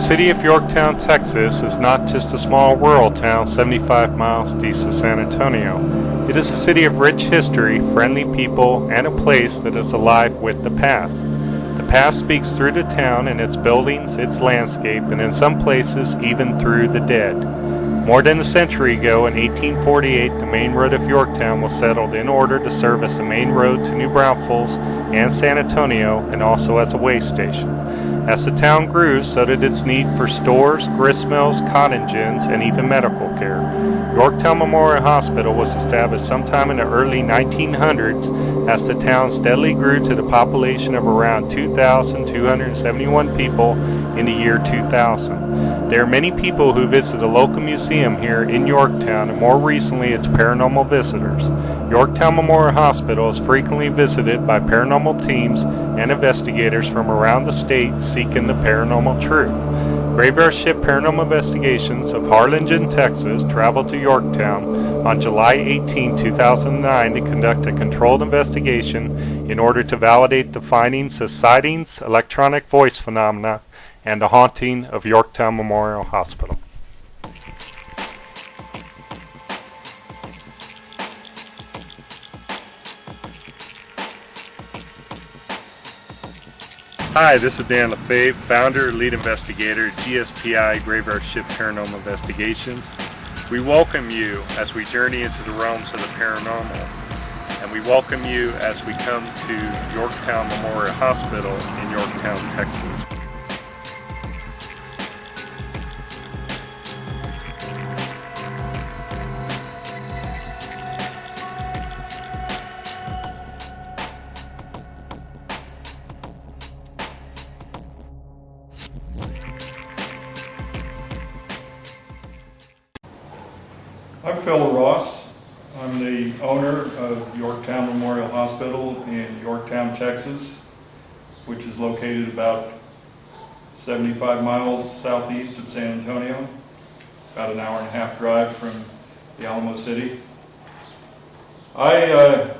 city of Yorktown, Texas is not just a small rural town 75 miles east of San Antonio. It is a city of rich history, friendly people, and a place that is alive with the past. The past speaks through the town and its buildings, its landscape, and in some places even through the dead. More than a century ago, in 1848, the main road of Yorktown was settled in order to serve as the main road to New Braunfels and San Antonio, and also as a way station. As the town grew, so did its need for stores, grist mills, cotton gins, and even medical care. Yorktown Memorial Hospital was established sometime in the early 1900s as the town steadily grew to the population of around 2,271 people in the year 2000. There are many people who visit the local museum here in Yorktown, and more recently its paranormal visitors. Yorktown Memorial Hospital is frequently visited by paranormal teams and investigators from around the state seeking the paranormal truth. Graveyard Shift Paranormal Investigations of Harlingen, Texas traveled to Yorktown on July 18, 2009 to conduct a controlled investigation in order to validate the findings of sightings, electronic voice phenomena, and the haunting of Yorktown Memorial Hospital. Hi, this is Dan LaFave, founder, lead investigator, GSPI Graveyard Shift Paranormal Investigations. We welcome you as we journey into the realms of the paranormal, and we welcome you as we come to Yorktown Memorial Hospital in Yorktown, Texas. I'm Phil Ross. I'm the owner of Yorktown Memorial Hospital in Yorktown, Texas, which is located about 75 miles southeast of San Antonio, about an hour and a half drive from the Alamo City. I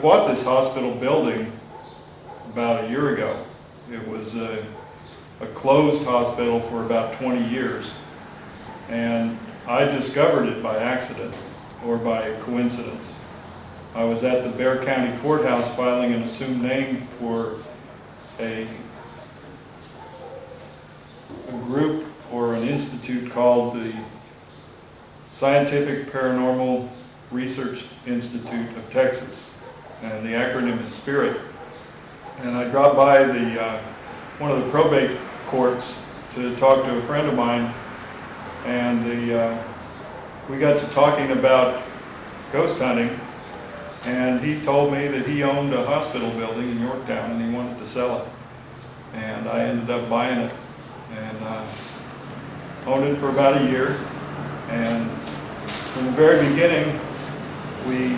bought this hospital building about a year ago. It was a closed hospital for about 20 years, and I discovered it by accident or by coincidence. I was at the Bexar County Courthouse filing an assumed name for a group or an institute called the Scientific Paranormal Research Institute of Texas, and the acronym is SPIRIT. And I dropped by one of the probate courts to talk to a friend of mine, and we got to talking about ghost hunting, and he told me that he owned a hospital building in Yorktown and he wanted to sell it. And I ended up buying it and owned it for about a year. And from the very beginning, we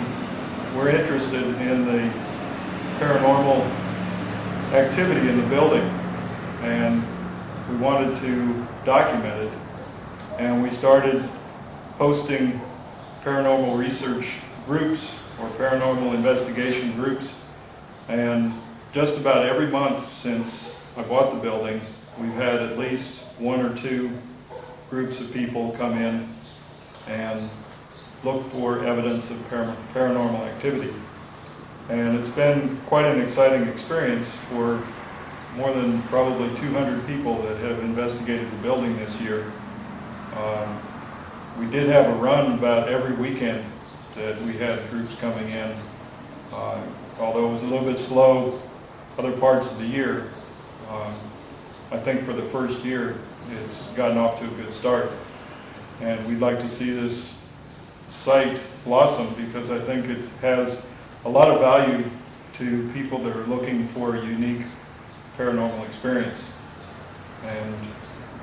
were interested in the paranormal activity in the building, and we wanted to document it. And we started hosting paranormal research groups or paranormal investigation groups. And just about every month since I bought the building, we've had at least one or two groups of people come in and look for evidence of paranormal activity. And it's been quite an exciting experience for more than probably 200 people that have investigated the building this year. We did have a run about every weekend that we had groups coming in, although it was a little bit slow other parts of the year. I think for the first year it's gotten off to a good start, and we'd like to see this site blossom because I think it has a lot of value to people that are looking for a unique paranormal experience. And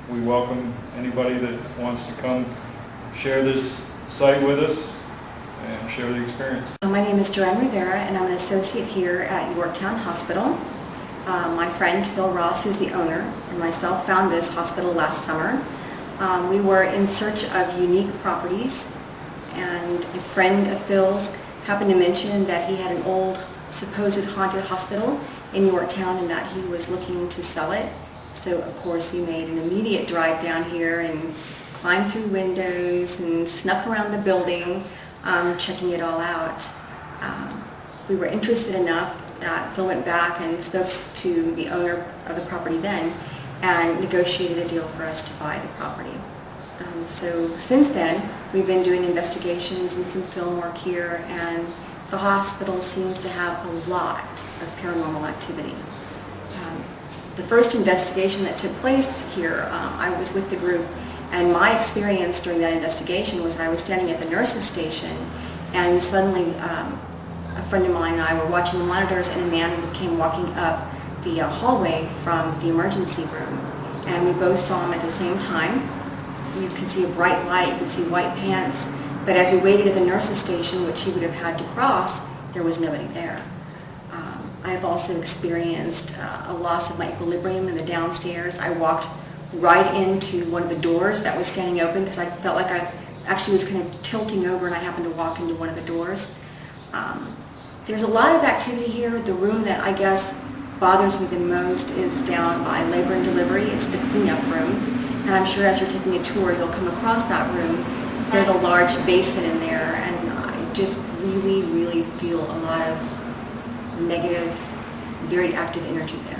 we welcome anybody that wants to come share this site with us and share the experience. My name is Joanne Rivera, and I'm an associate here at Yorktown Hospital. My friend Phil Ross, who's the owner, and myself found this hospital last summer. We were in search of unique properties, and a friend of Phil's happened to mention that he had an old supposed haunted hospital in Yorktown and that he was looking to sell it. So of course we made an immediate drive down here and climbed through windows and snuck around the building, checking it all out. We were interested enough that Phil went back and spoke to the owner of the property then and negotiated a deal for us to buy the property. So since then, we've been doing investigations and some film work here, and the hospital seems to have a lot of paranormal activity. The first investigation that took place here, I was with the group, and my experience during that investigation was that I was standing at the nurse's station, and suddenly a friend of mine and I were watching the monitors, and a man came walking up the hallway from the emergency room, and we both saw him at the same time. You could see a bright light, you could see white pants, but as we waited at the nurse's station, which he would have had to cross, there was nobody there. I've also experienced a loss of my equilibrium in the downstairs. I walked right into one of the doors that was standing open because I felt like I actually was kind of tilting over, and I happened to walk into one of the doors. There's a lot of activity here. The room that I guess bothers me the most is down by labor and delivery. It's the cleanup room. And I'm sure as you're taking a tour, you'll come across that room. There's a large basin in there, and I just really, really feel a lot of negative, very active energy there.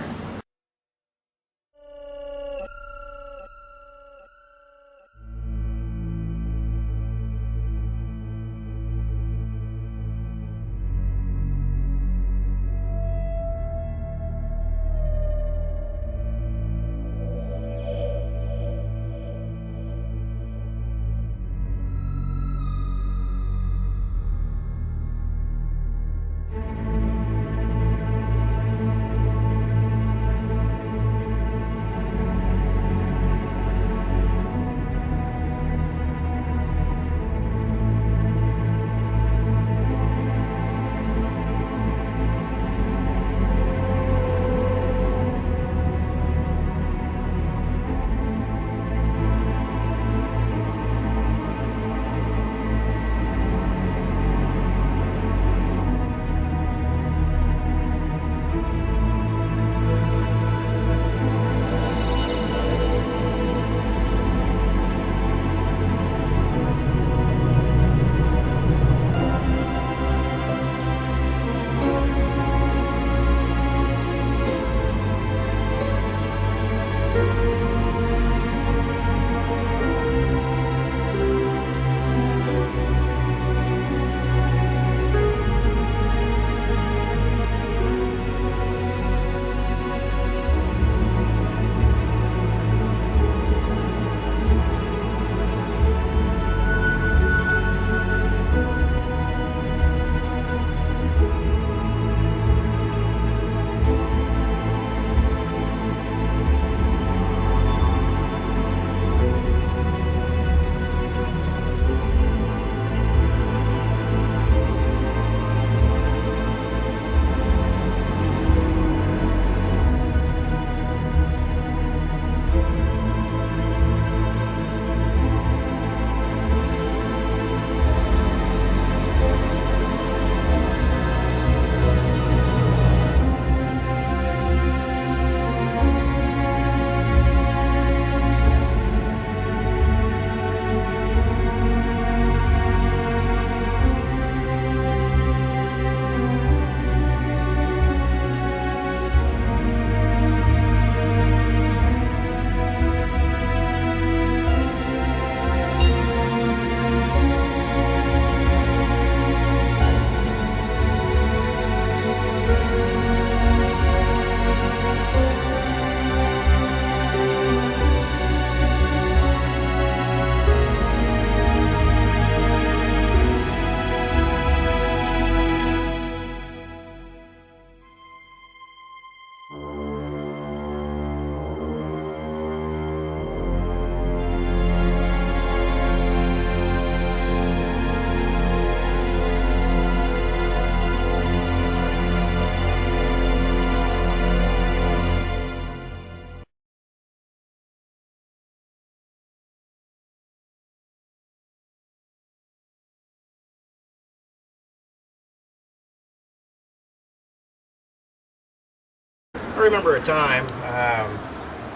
I remember a time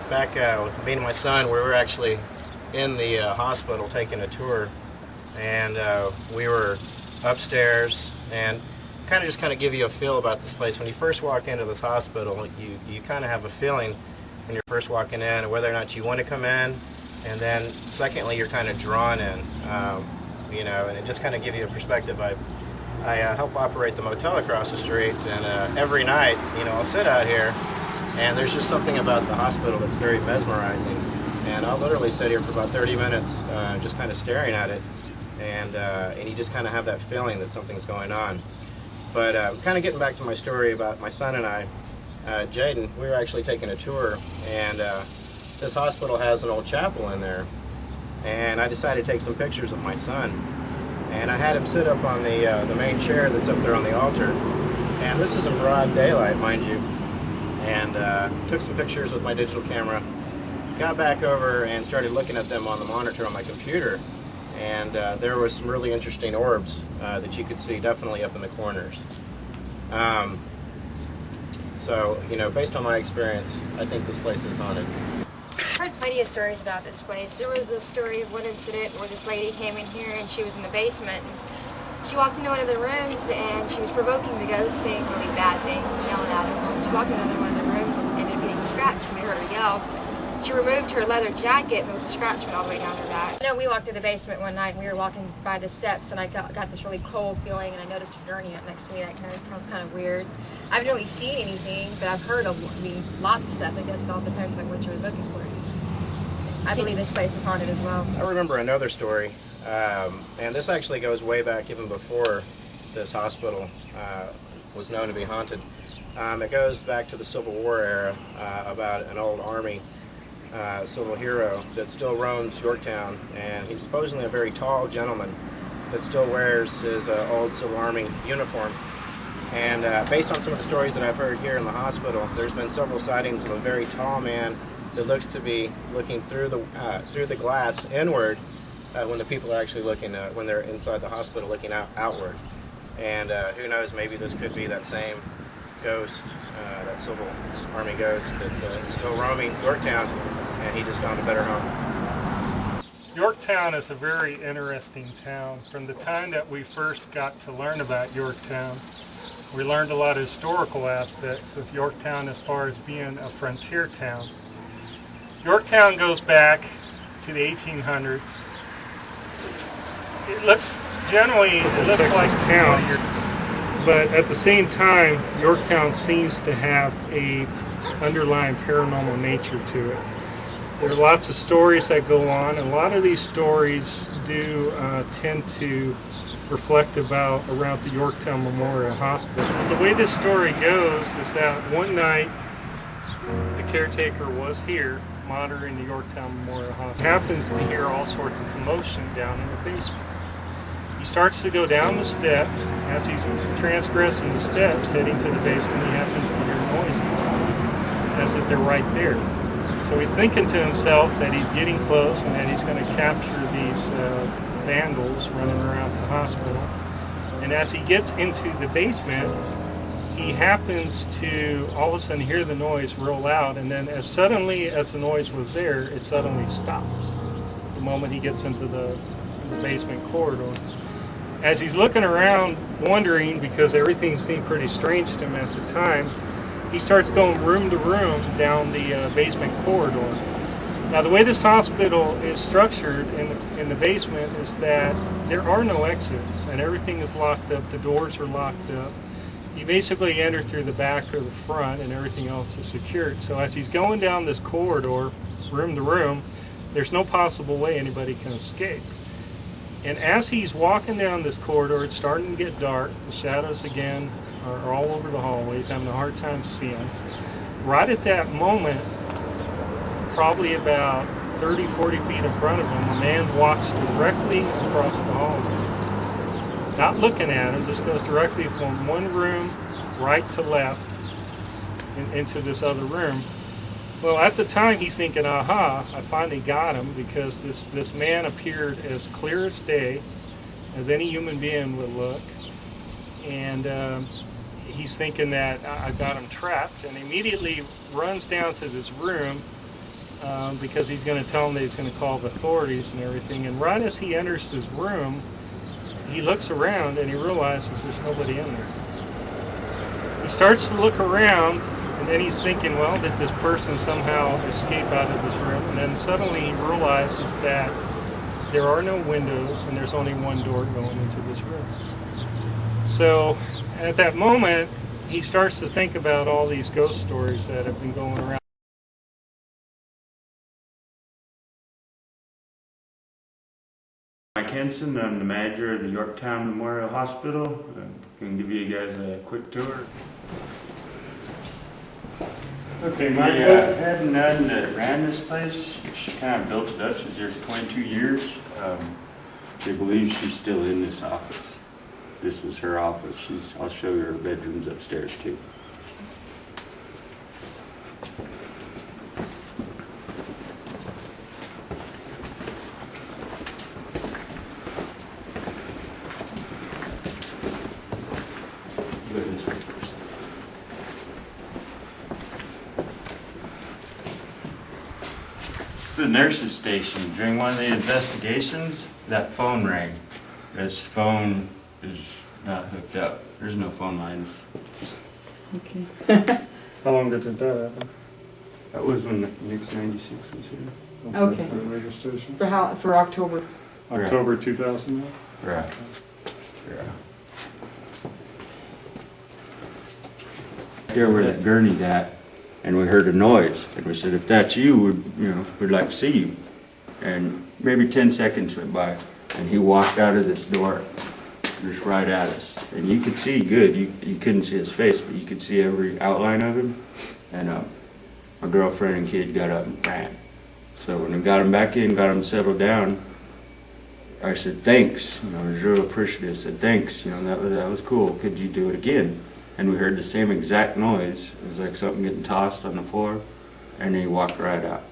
back with me and my son, we were actually in the hospital taking a tour, and we were upstairs, and kind of give you a feel about this place. When you first walk into this hospital, you kind of have a feeling when you're first walking in whether or not you want to come in, and then secondly you're kind of drawn in, you know, and it just kind of give you a perspective. I help operate the motel across the street, and every night, you know, I'll sit out here, and there's just something about the hospital that's very mesmerizing, and I'll literally sit here for about 30 minutes just kind of staring at it, and you just kind of have that feeling that something's going on. But kind of getting back to my story about my son and I, Jaden, we were actually taking a tour, and this hospital has an old chapel in there, and I decided to take some pictures of my son, and I had him sit up on the main chair that's up there on the altar, and this is in broad daylight, mind you, and took some pictures with my digital camera, got back over and started looking at them on the monitor on my computer, and there was some really interesting orbs that you could see definitely up in the corners. So, you know, based on my experience, I think this place is haunted. I've heard plenty of stories about this place. There was a story of one incident where this lady came in here and she was in the basement. And she walked into one of the rooms and she was provoking the ghost, saying really bad things and yelling at him. She walked into one of the rooms and ended up getting scratched, and we heard her yell. She removed her leather jacket and there was a scratch went all the way down her back. You know, we walked to the basement one night and we were walking by the steps, and I got this really cold feeling, and I noticed a gurney up next to me. That was kind of weird. I haven't really seen anything, but I've heard lots of stuff. I guess it all depends on what you're looking for. I believe this place is haunted as well. I remember another story, and this actually goes way back even before this hospital was known to be haunted. It goes back to the Civil War era, about an old Army civil hero that still roams Yorktown, and he's supposedly a very tall gentleman that still wears his old Civil Army uniform. And based on some of the stories that I've heard here in the hospital, there's been several sightings of a very tall man that looks to be looking through the glass inward when the people are actually looking, when they're inside the hospital looking outward. And who knows, maybe this could be that same ghost, that Civil Army ghost that is still roaming Yorktown, and he just found a better home. Yorktown is a very interesting town. From the time that we first got to learn about Yorktown, we learned a lot of historical aspects of Yorktown as far as being a frontier town. Yorktown goes back to the 1800s. It looks like towns, but at the same time, Yorktown seems to have a underlying paranormal nature to it. There are lots of stories that go on, and a lot of these stories do tend to reflect around the Yorktown Memorial Hospital. The way this story goes is that one night the caretaker was here monitoring the Yorktown Memorial Hospital. He happens to hear all sorts of commotion down in the basement. He starts to go down the steps. As he's transgressing the steps, heading to the basement, he happens to hear noises as if they're right there. So he's thinking to himself that he's getting close and that he's going to capture these vandals running around the hospital. And as he gets into the basement, he happens to all of a sudden hear the noise real loud, and then as suddenly as the noise was there, it suddenly stops the moment he gets into the basement corridor. As he's looking around wondering, because everything seemed pretty strange to him at the time, he starts going room to room down the basement corridor. Now, the way this hospital is structured in the basement is that there are no exits, and everything is locked up. The doors are locked up. You basically enter through the back or the front, and everything else is secured. So as he's going down this corridor, room to room, there's no possible way anybody can escape. And as he's walking down this corridor, it's starting to get dark. The shadows again are all over the hallways, having a hard time seeing. Right at that moment, probably about 30, 40 feet in front of him, a man walks directly across the hallway. Not looking at him, just goes directly from one room right to left into this other room. Well, at the time he's thinking, aha, I finally got him, because this man appeared as clear as day, as any human being would look. And he's thinking that I got him trapped, and immediately runs down to this room because he's going to tell him that he's going to call the authorities and everything. And right as he enters his room, he looks around and he realizes there's nobody in there. He starts to look around, and then he's thinking, well, did this person somehow escape out of this room? And then suddenly he realizes that there are no windows and there's only one door going into this room. So at that moment, he starts to think about all these ghost stories that have been going around. Mike Henson, I'm the manager of the Yorktown Memorial Hospital. I'm going to give you guys a quick tour. Okay, We Mike. had a nun that ran this place. She kind of built it up. She's here for 22 years. They believe she's still in this office. This was her office. I'll show you her bedrooms upstairs too. Go this way first. It's the nurse's station. During one of the investigations, that phone rang. This phone is not hooked up. There's no phone lines. Okay. How long did that happen? That was when Nix 96 was here. Okay. That's the radio station. For October. October 2000. Right. Yeah. There where that gurney's at, and we heard a noise, and we said, if that's you, we'd like to see you. And maybe 10 seconds went by, and he walked out of this door, just right at us. And you could see good, you couldn't see his face, but you could see every outline of him. And my girlfriend and kid got up and ran. So when we got him back in, got him settled down, I said, thanks. I was real appreciative. I said, thanks. That was cool. Could you do it again? And we heard the same exact noise. It was like something getting tossed on the floor, and he walked right out.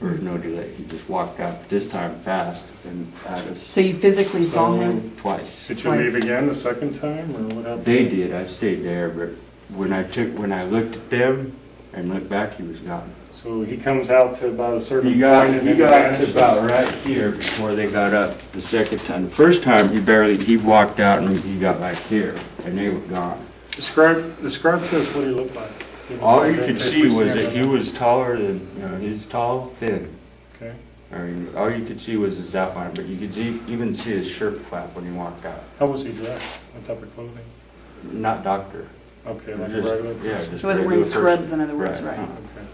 There was no delay. He just walked out, this time fast, and at us. So you physically saw him? Twice. Did you leave again the second time, or what happened? They did. I stayed there, but when I looked at them and looked back, he was gone. So he comes out to about a certain He got point and then to vanishes? about right here before they got up the second time. The first time he walked out and he got like here, and they were gone. Describe to us what he looked like. Give us All a you bit could if see we was him that he now. was taller than, he's tall, thin. Okay. I mean, all you could see was his outline, but you could even see his shirt flap when he walked out. How was he dressed? What type of clothing? Not doctor. Okay, like a Just- regular yeah, person? just He wasn't wearing regular person. scrubs, in other words, right? Okay.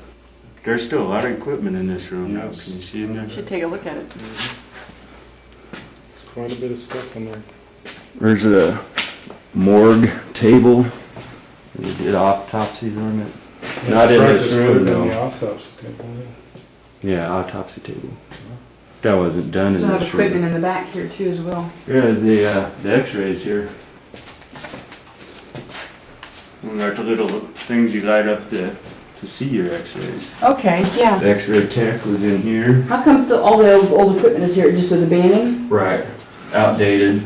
There's still a lot of equipment in this room now. Yes. Can you see in there? Should take a look at it. There's quite a bit of stuff in there. There's a morgue table. We did autopsies on it. Not in this room, though. though. Yeah, autopsy table. That wasn't done in Still have this equipment room. in the back here too as well. Yeah, the x-rays here. We got the little things you light up to see your x-rays. Okay, yeah. The x-ray tech was in here. How come still all the old equipment is here? It just was abandoned? Right. Outdated.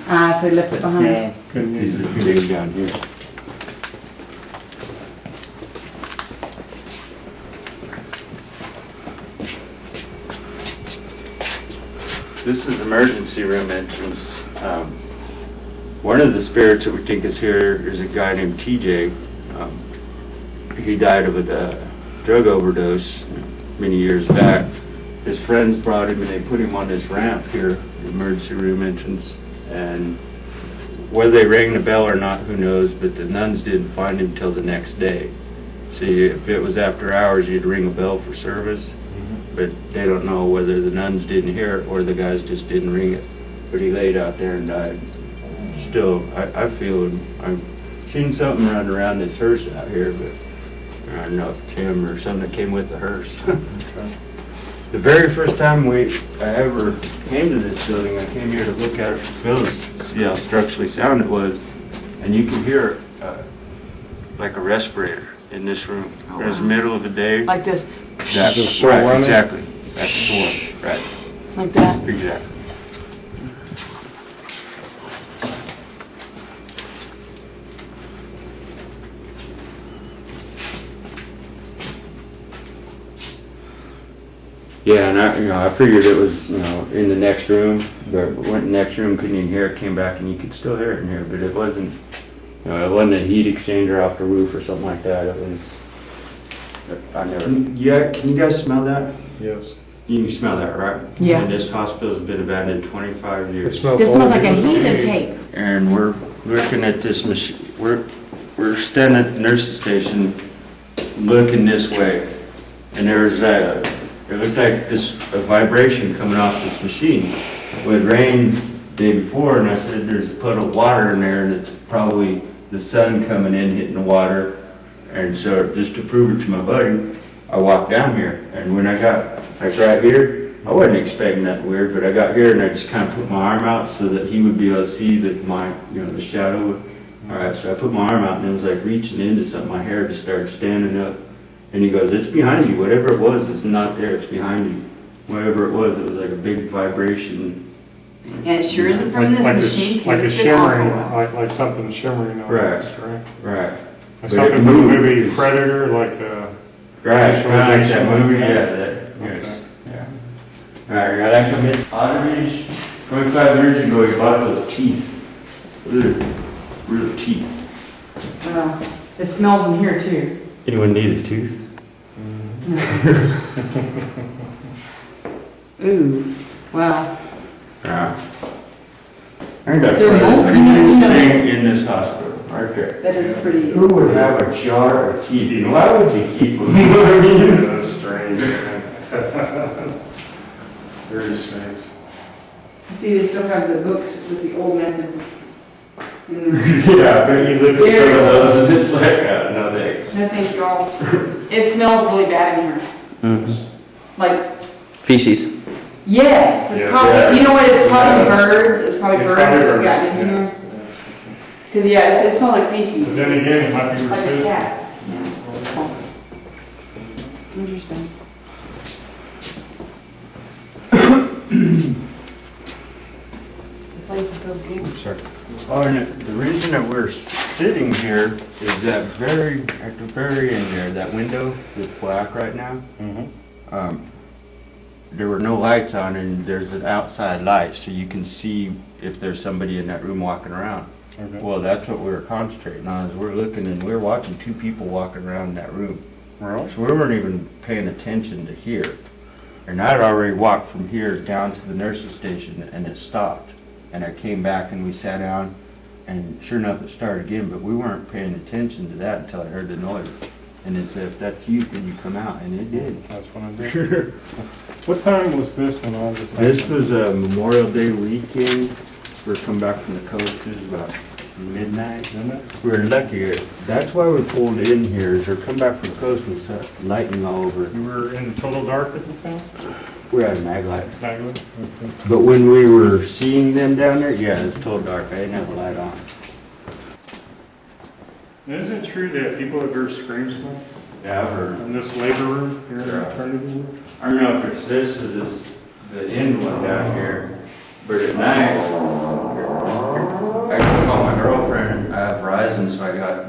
So they left it behind. Yeah, couldn't use These it. are things down here. This is emergency room entrance. One of the spirits that we think is here is a guy named TJ. He died of a drug overdose many years back. His friends brought him and they put him on this ramp here, the emergency room entrance. And whether they rang the bell or not, who knows, but the nuns didn't find him till the next day. See, if it was after hours, you'd ring a bell for service, but they don't know whether the nuns didn't hear it or the guys just didn't ring it. But he laid out there and died. Still, I feel, I've seen something running around this hearse out here, but I don't know if it's him or something that came with the hearse. The very first time I ever came to this building, I came here to look at it for Phyllis, to see how structurally sound it was, and you could hear like a respirator in this room. It was the middle of the day. Like this, That's Just right, running? exactly. That's the one, right, like that. exactly. Yeah, and I figured it was, in the next room, but went in the next room, couldn't even hear it, came back and you could still hear it in here, but it wasn't, it wasn't a heat exchanger off the roof or something like that. It was, I never. Yeah, can you guys smell that? Yes. You can smell that, right? Yeah. And this hospital's been abandoned 25 years. This smells like adhesive tape. And we're looking at this machine, we're standing at the nurse's station, looking this way, and there was it looked like a vibration coming off this machine. Well, it rained the day before, and I said, there's a puddle of water in there, and it's probably the sun coming in, hitting the water. And so just to prove it to my buddy, I walked down here, and when I got, like right here, I wasn't expecting that weird, but I got here and I just kind of put my arm out so that he would be able to see that the shadow. All right, so I put my arm out and it was like reaching into something. My hair just started standing up. And he goes, it's behind you. Whatever it was, it's not there. It's behind you. Whatever it was like a big vibration. And it sure isn't from this machine. Like a it's been shimmering, awful well. like something shimmering on Right. this, right? Right. Like But something it from the moved. movie Predator, like Right, kind of like that visualization movie, like yeah, that? that, yes, Okay. yeah. All right, I like to admit, Otteridge, 25 years ago, he bought those teeth. Real teeth. It smells in here too. Anyone need a tooth? Ooh, wow. Yeah. I think that's They're probably old, the you know- prettiest thing in this hospital, right there. That is pretty. Who would have a jar of teeth? Why would you keep them? You know what I Yeah, mean? that's strange. Very strange. See, they still have the books with the old methods. Yeah, but you look at some of those and it's like, no thanks. No, thank you all. It smells really bad in here. Like, Feces. yes, it's Yeah. probably, Yeah. you know what, it's probably birds, it's probably It's birds probably that have birds, gotten in yeah. here. Cause yeah, it smells like feces. But then again, it might be Like a residual. cat. Yeah. Interesting. The place is so cool. Sorry. Oh, and the reason that we're sitting here is that at the very end there, that window that's black right now, there were no lights on and there's an outside light so you can see if there's somebody in that room walking around. Okay. Well, that's what we were concentrating on, is we're looking and we're watching two people walking around in that room. Really? So we weren't even paying attention to here. And I'd already walked from here down to the nurse's station and it stopped. And I came back and we sat down and sure enough it started again, but we weren't paying attention to that until I heard the noise. And it said, if that's you, can you come out? And it did. That's what I did. What time was this when all this happened? This was a Memorial Day weekend. We're coming back from the coast, it was about midnight. We were lucky. That's why we pulled in here, is we're coming back from the coast and saw lightning all over. You were in the total dark at the time? We had a mag light. Magdalene? Okay. But when we were seeing them down there, yeah, it was total dark. I didn't have the light on. Is it true that people have heard screams Yeah, I've heard. in this labor room here in the Yeah. maternity room? I don't know if it's this or the end one down here, but at night, I can call my girlfriend. I have Verizon, so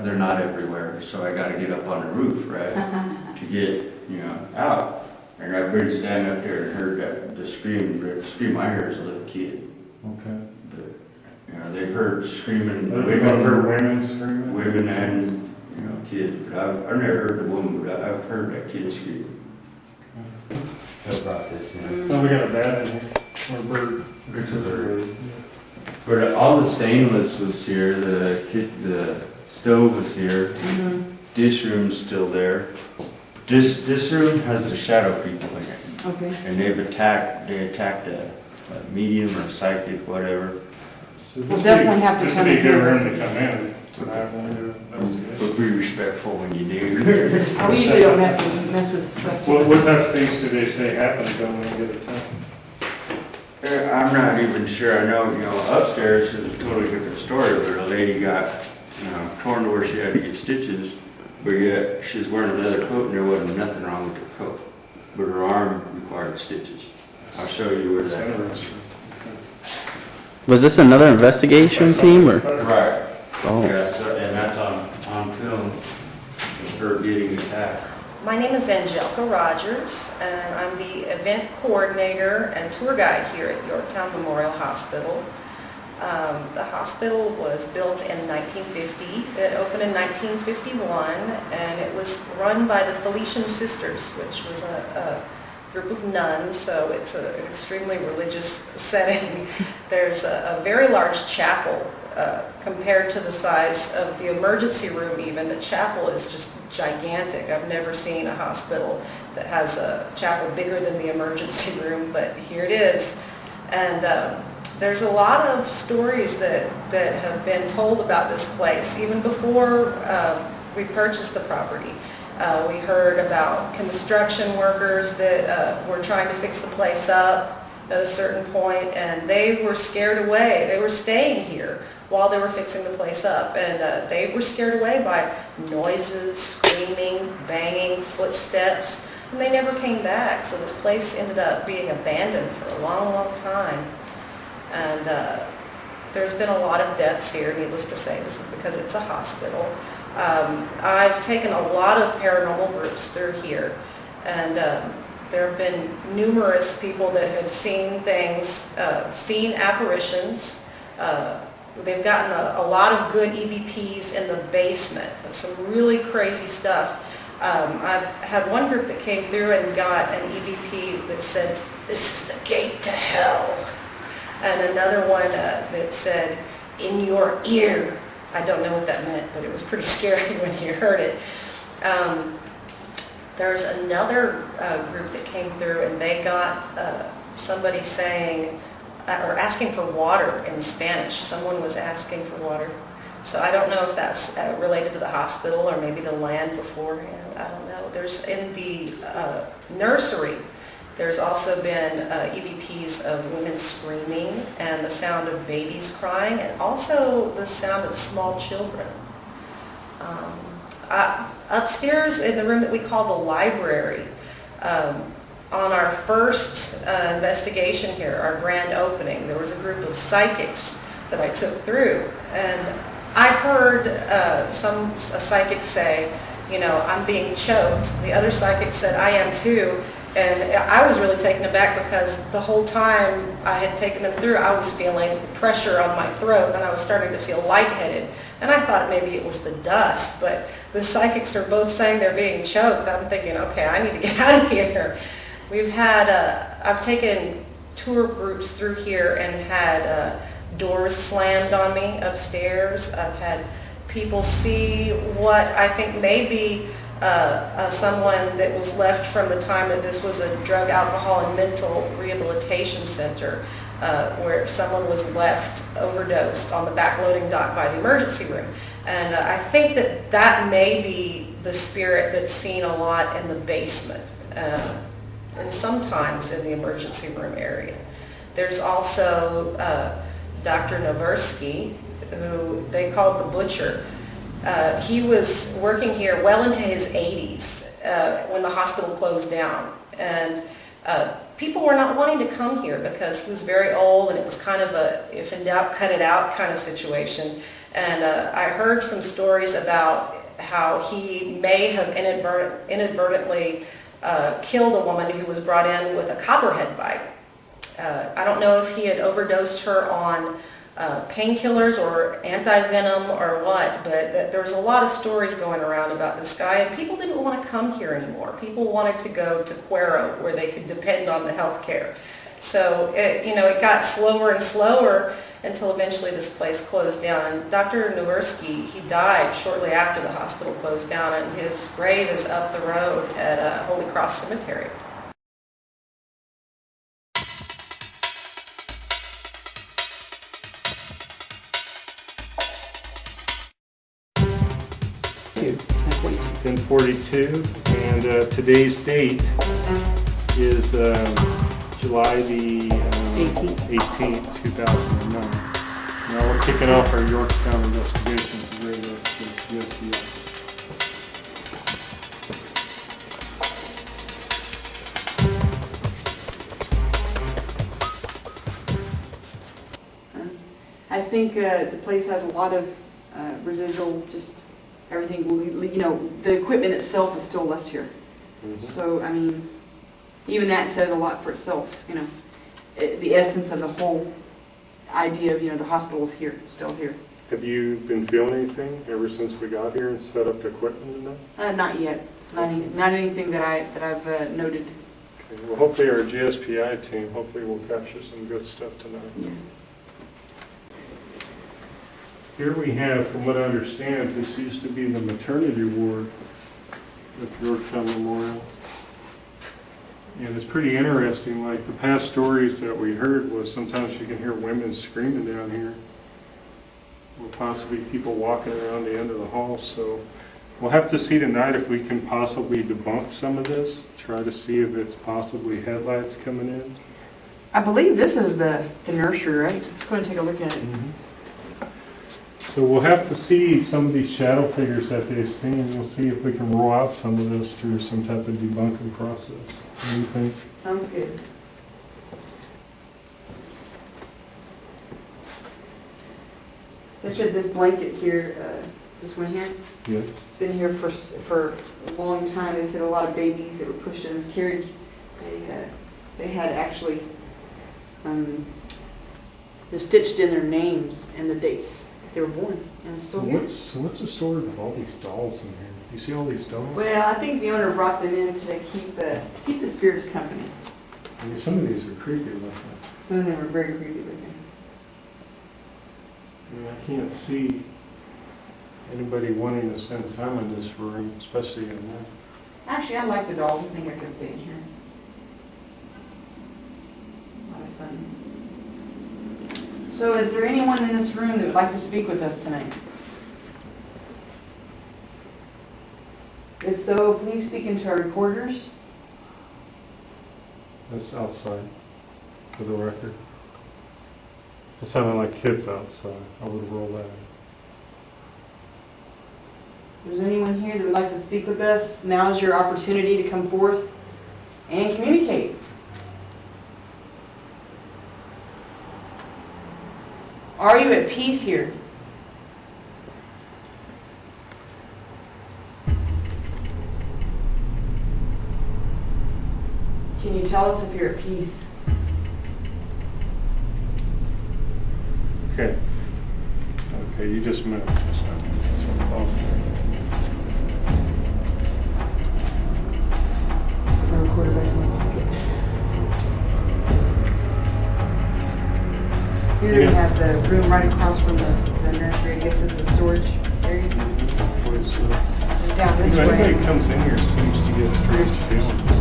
they're not everywhere, so I gotta get up on the roof, right, to get, out. And I've been standing up there and heard the scream I heard as a little kid. Okay. But, they've heard screaming, I've heard women screaming. women and, kids, but I've never heard a woman, but I've heard that kid scream. How about this, Oh, we got a bat in here, or a bird. It's a bird. But all the stainless was here, the stove was here, dish room's still there. This room has the shadow people in it, Okay. and they attacked a medium or psychic, whatever. We'll definitely have to This come would be a in good here. room to come in tonight when we do investigation. But be respectful when you do. We usually don't mess with stuff. What type of things do they say happen when you get attacked? I'm not even sure. I know, upstairs is a totally different story, where a lady got, torn to where she had to get stitches, but yet she was wearing a leather coat and there wasn't nothing wrong with her coat. But her arm required stitches. I'll show you where That's that is. interesting. Was this another investigation team or? Right. Oh. Yeah, so, and that's on film, of her getting attacked. My name is Angelica Rogers, and I'm the event coordinator and tour guide here at Yorktown Memorial Hospital. The hospital was built in 1950. It opened in 1951, and it was run by the Felician Sisters, which was a group of nuns, so it's an extremely religious setting. There's a very large chapel compared to the size of the emergency room even. The chapel is just gigantic. I've never seen a hospital that has a chapel bigger than the emergency room, but here it is. And there's a lot of stories that have been told about this place. Even before we purchased the property, we heard about construction workers that were trying to fix the place up at a certain point, and they were scared away. They were staying here while they were fixing the place up, and they were scared away by noises, screaming, banging, footsteps, and they never came back. So this place ended up being abandoned for a long, long time. And there's been a lot of deaths here, needless to say. This is because it's a hospital. I've taken a lot of paranormal groups through here, and there have been numerous people that have seen things, seen apparitions. They've gotten a lot of good EVPs in the basement, some really crazy stuff. I've had one group that came through and got an EVP that said, "This is the gate to hell." And another one that said, "In your ear." I don't know what that meant, but it was pretty scary when you heard it. There's another group that came through, and they got somebody saying, or asking for water in Spanish. Someone was asking for water. So I don't know if that's related to the hospital or maybe the land beforehand. I don't know. There's in the nursery, there's also been EVPs of women screaming and the sound of babies crying, and also the sound of small children. Upstairs in the room that we call the library, on our first investigation here, our grand opening, there was a group of psychics that I took through, and I heard a psychic say, you know, "I'm being choked." The other psychic said, "I am too." And I was really taken aback because the whole time I had taken them through, I was feeling pressure on my throat, and I was starting to feel lightheaded. And I thought maybe it was the dust, but the psychics are both saying they're being choked. I'm thinking, okay, I need to get out of here. I've taken tour groups through here and had doors slammed on me upstairs. I've had people see what I think may be someone that was left from the time that this was a drug, alcohol, and mental rehabilitation center, where someone was left overdosed on the backloading dock by the emergency room. And I think that may be the spirit that's seen a lot in the basement, and sometimes in the emergency room area. There's also Dr. Noversky, who they called the Butcher. He was working here well into his 80s when the hospital closed down, and people were not wanting to come here because he was very old, and it was kind of a if in doubt cut it out kind of situation. And I heard some stories about how he may have inadvertently killed a woman who was brought in with a copperhead bite. I don't know if he had overdosed her on painkillers or anti-venom or what, but there was a lot of stories going around about this guy, and people didn't want to come here anymore. People wanted to go to Cuero, where they could depend on the health care. So it got slower and slower until eventually this place closed down. And Dr. Noversky, he died shortly after the hospital closed down, and his grave is up the road at Holy Cross Cemetery. It's been 42, and today's date is July the 18th, 2009. Now we're kicking off our Yorktown investigation of the Graveyard Shift Paranormal. I think the place has a lot of residual, just everything, the equipment itself is still left here. So, I mean, even that says a lot for itself, you know. The essence of the whole idea of, you know, the hospital's here, still here. Have you been feeling anything ever since we got here and set up the equipment and that? Not yet. Not anything that I've noted. Okay. Well, hopefully our GSPI team, hopefully will capture some good stuff tonight. Yes. Here we have, from what I understand, this used to be the maternity ward at Yorktown Memorial. And it's pretty interesting, like the past stories that we heard was sometimes you can hear women screaming down here. Or possibly people walking around the end of the hall. So we'll have to see tonight if we can possibly debunk some of this, try to see if it's possibly headlights coming in. I believe this is the nursery, right? Let's go and take a look at it. So we'll have to see some of these shadow figures that they've seen. We'll see if we can roll out some of this through some type of debunking process. What do you think? Sounds good. They said this blanket here, this one here, Yes. it's been here for a long time. They said a lot of babies that were pushed in this carriage, they had actually, they're stitched in their names and the dates that they were born, and it's still here. So what's the story of all these dolls in here? You see all these dolls? Well, I think the owner brought them in to keep the spirits company. I mean, some of these are creepy looking. Some of them are very creepy looking. I mean, I can't see anybody wanting to spend time in this room, especially at night. Actually, I like the dolls. I think I could stay in here. A lot of fun. So is there anyone in this room that would like to speak with us tonight? If so, please speak into our recorders. That's outside, for the record. It sounded like kids outside. I would roll that in. If there's anyone here that would like to speak with us, now is your opportunity to come forth and communicate. Are you at peace here? Can you tell us if you're at peace? Okay. Okay, you just moved. That's what calls there. The recorder back in my pocket. Here we have the room right across from the nursery. I guess it's the storage area. Down this way. Anybody who comes in here seems to get strange feelings.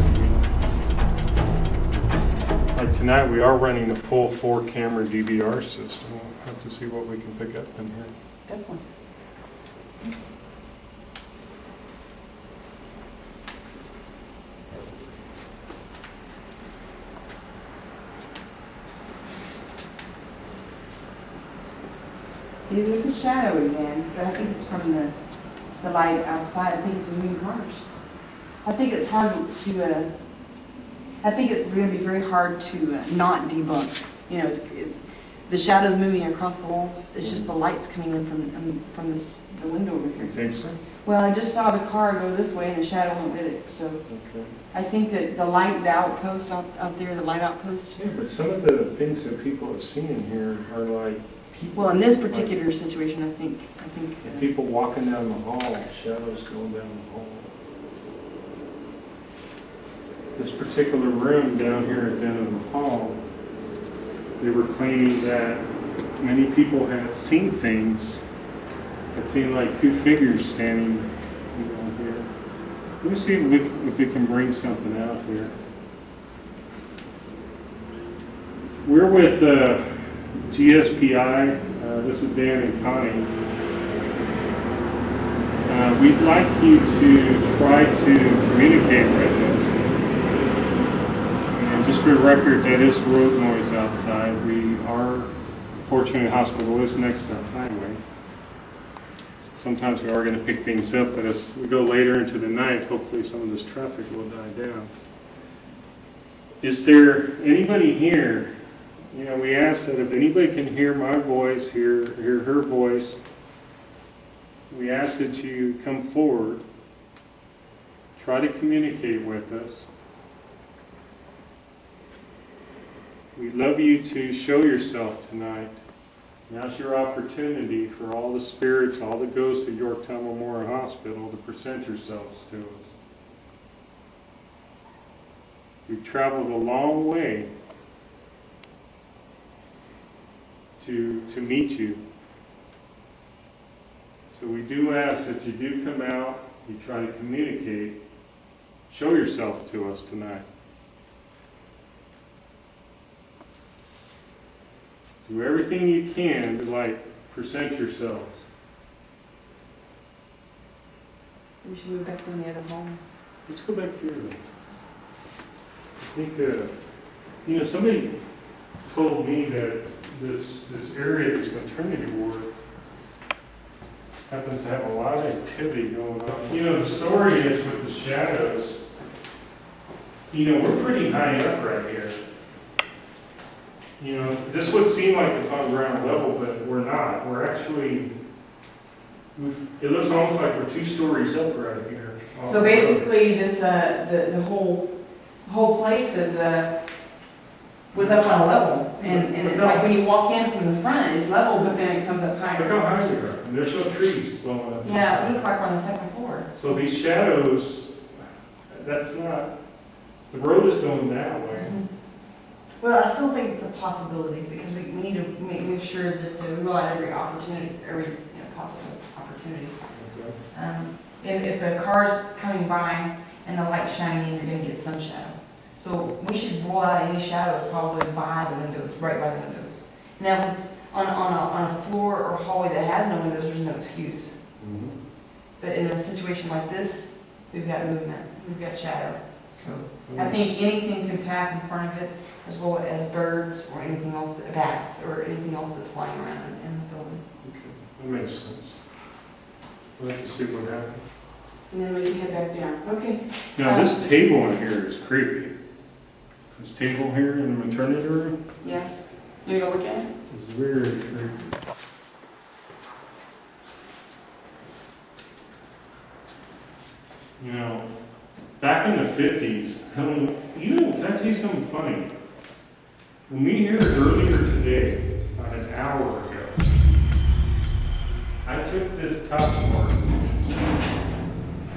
Like tonight, we are running a full 4-camera DVR system. We'll have to see what we can pick up in here. Definitely. See, there's a shadow again, but I think it's from the light outside. I think it's moving cars. I think it's hard to, I think it's going to be very hard to not debunk. You know, the shadow's moving across the walls. It's just the light's coming in from the window over here. You think so? Well, I just saw the car go this way and the shadow went with it. So Okay. I think that the outpost out there, the light outpost. Yeah, but some of the things that people have seen in here are like people. Well, in this particular situation, I think. People walking down the hall, shadows going down the hall. This particular room down here at the end of the hall, they were claiming that many people had seen things. It seemed like 2 figures standing here. Let me see if we can bring something out here. We're with GSPI. This is Dan and Connie. We'd like you to try to communicate with us. And just for the record, that is road noise outside. We are, fortunately, the hospital is next to a highway. Sometimes we are going to pick things up, but as we go later into the night, hopefully some of this traffic will die down. Is there anybody here? You know, we ask that if anybody can hear my voice, hear her voice, we ask that you come forward. Try to communicate with us. We'd love you to show yourself tonight. Now's your opportunity for all the spirits, all the ghosts at Yorktown Memorial Hospital to present yourselves to us. We've traveled a long way to meet you. So we do ask that you do come out, you try to communicate, show yourself to us tonight. Do everything you can to present yourselves. We should move back down the other hall. Let's go back here then. I think, somebody told me that this area, this maternity ward, happens to have a lot of activity going on. The story is with the shadows, we're pretty high up right here. This would seem like it's on ground level, but we're not. We're actually, it looks almost like we're 2 stories up right here. So basically, this the whole place was up on a level, and it's like when you walk in from the front, it's level, but then it comes up higher. Look how high they are. And there's no trees blowing up. Yeah, it looks like we're on the 2nd floor. So these shadows, that's not, the road is going that way. Well, I still think it's a possibility because we need to make sure that we rule out every opportunity, possible opportunity. Okay. If a car's coming by and the light's shining in, you're going to get some shadow. So we should rule out any shadows probably by the windows, right by the windows. Now, if it's on a floor or hallway that has no windows, there's no excuse. But in a situation like this, we've got movement, we've got shadow. So I think anything can pass in front of it, as well as birds or anything else, bats or anything else that's flying around in the building. Okay, that makes sense. We'll have to see what happens. And then we can head back down. Okay. Now this table in here is creepy. This table here in the maternity room Yeah. You gonna go look at it? is very creepy. Back in the 50s, can I tell you something funny? When we heard earlier today, about an hour ago, I took this top part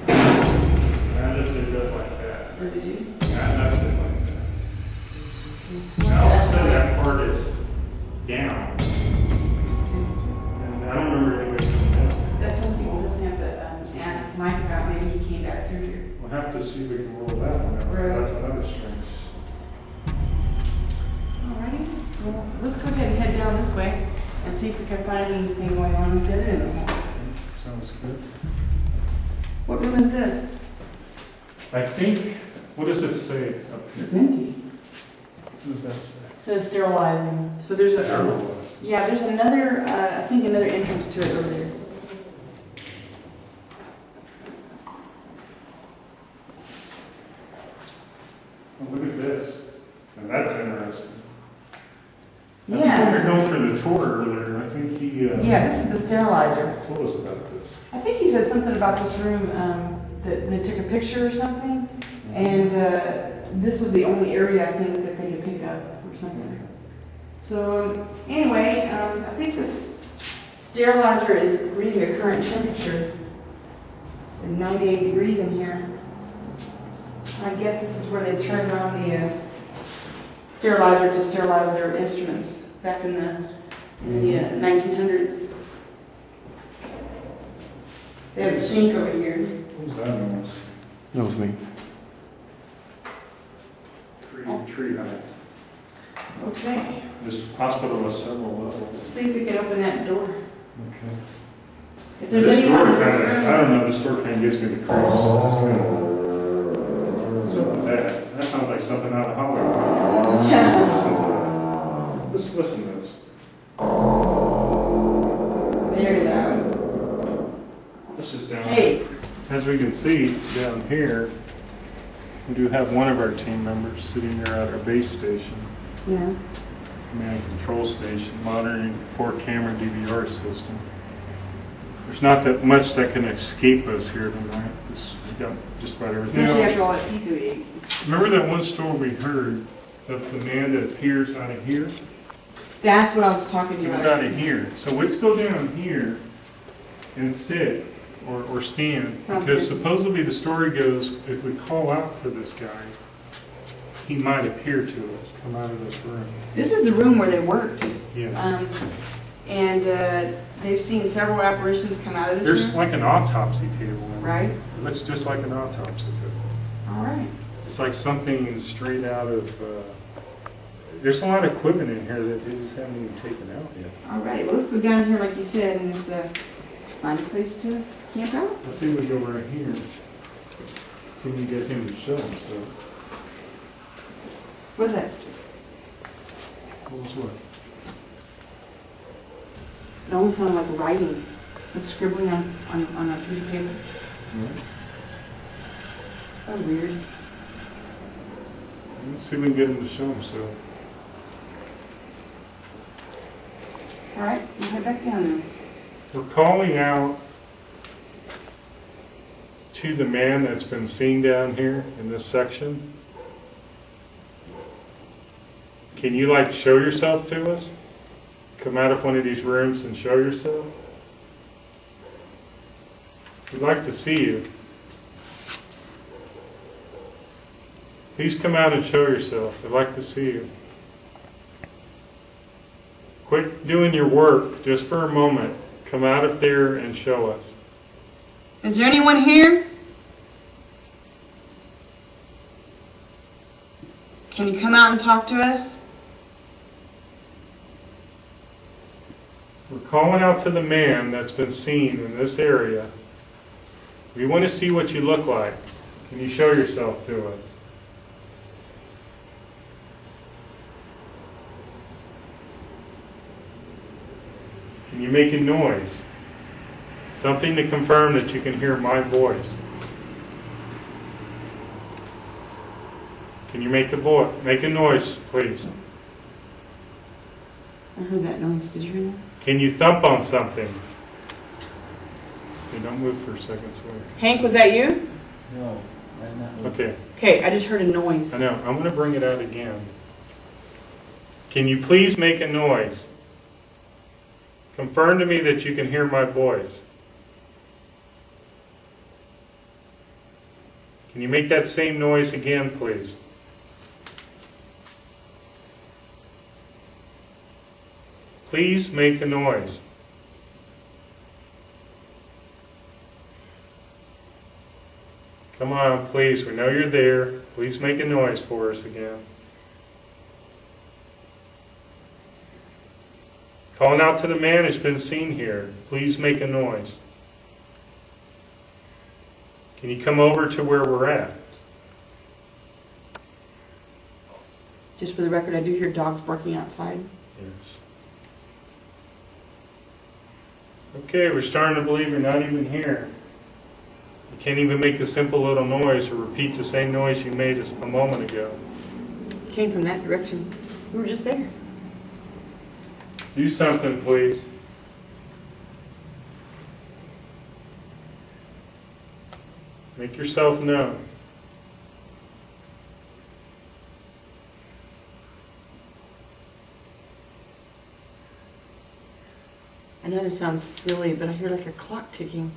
and I lifted it up like that. Or did you? And I left it like that. Now all of a sudden that part is down. And I don't remember anybody doing that. That's something we'll definitely have to ask Mike about. Maybe he came back through here. We'll have to see if we can roll that one out. Right. That's another strange. Alrighty. Well, let's go ahead and head down this way and see if we can find anything going on with the other end of the hall. Sounds good. What room is this? I think, what does this say up here? It's empty. What does that say? It says sterilizing. So there's yeah, there's another, I think another entrance to it over there. Oh, look at this. Now that's interesting. I think when Yeah. we were going for the tour earlier, I think he Yeah, this is the sterilizer. told us about this. I think he said something about this room, that they took a picture or something, and this was the only area I think that they could pick up or something. So anyway, I think this sterilizer is reading the current temperature. It's at 98 degrees in here. I guess this is where they turned on the sterilizer to sterilize their instruments back in the 1900s. They have a sink over here. What was that noise? That was me. Tree height. Okay, This hospital has several levels. let's see if we can open that door. Okay. If there's This anyone door in this kinda, I room. don't know, this door kind of gives me the creeps. What's up with that? That sounds like something out of Hollywood. Yeah. Listen to that. Let's listen to this. Very loud. This is down. Hey, As we can see down here, we do have one of our team members sitting there at our base station, yeah. command and control station, monitoring 4-camera DVR system. There's not that much that can escape us here tonight. got just about everything. Especially Now, after all that pizza we ate. remember that one story we heard of the man that appears out of here? That's what I was talking to It you was about. out of here. So let's go down here and sit or stand. Sounds Because good. supposedly the story goes, if we call out for this guy, he might appear to us, come out of this room. This is the room where they worked. Yes. And they've seen several apparitions come out of this There's room. like an autopsy table. in there. Right? It looks just like an autopsy table. All right. It's like something straight out of, there's a lot of equipment in here that they just haven't even taken out yet. All right. Well, let's go down here, like you said, and just find a place to camp out. Let's see if we go right here. See if we can get him to show himself. What's that? What was what? It almost sounded like writing, like scribbling on a piece of paper. Oh, weird. Let's see if we can get him to show himself. All right, we'll head back down there. We're calling out to the man that's been seen down here in this section. Can you like show yourself to us? Come out of one of these rooms and show yourself? We'd like to see you. Please come out and show yourself. We'd like to see you. Quit doing your work just for a moment. Come out of there and show us. Is there anyone here? Can you come out and talk to us? We're calling out to the man that's been seen in this area. We want to see what you look like. Can you show yourself to us? Can you make a noise? Something to confirm that you can hear my voice. Can you make a noise, please? I heard that noise. Did you hear that? Can you thump on something? Okay, don't move for a second, sorry. Hank, was that you? No, I'm not. Okay, Okay, I just heard a noise. I know. I'm going to bring it out again. Can you please make a noise? Confirm to me that you can hear my voice. Can you make that same noise again, please? Please make a noise. Come on, please. We know you're there. Please make a noise for us again. Calling out to the man who's been seen here. Please make a noise. Can you come over to where we're at? Just for the record, I do hear dogs barking outside. Yes. Okay, we're starting to believe you're not even here. You can't even make a simple little noise or repeat the same noise you made just a moment ago. Came from that direction. We were just there. Do something, please. Make yourself known. I know this sounds silly, but I hear like a clock ticking.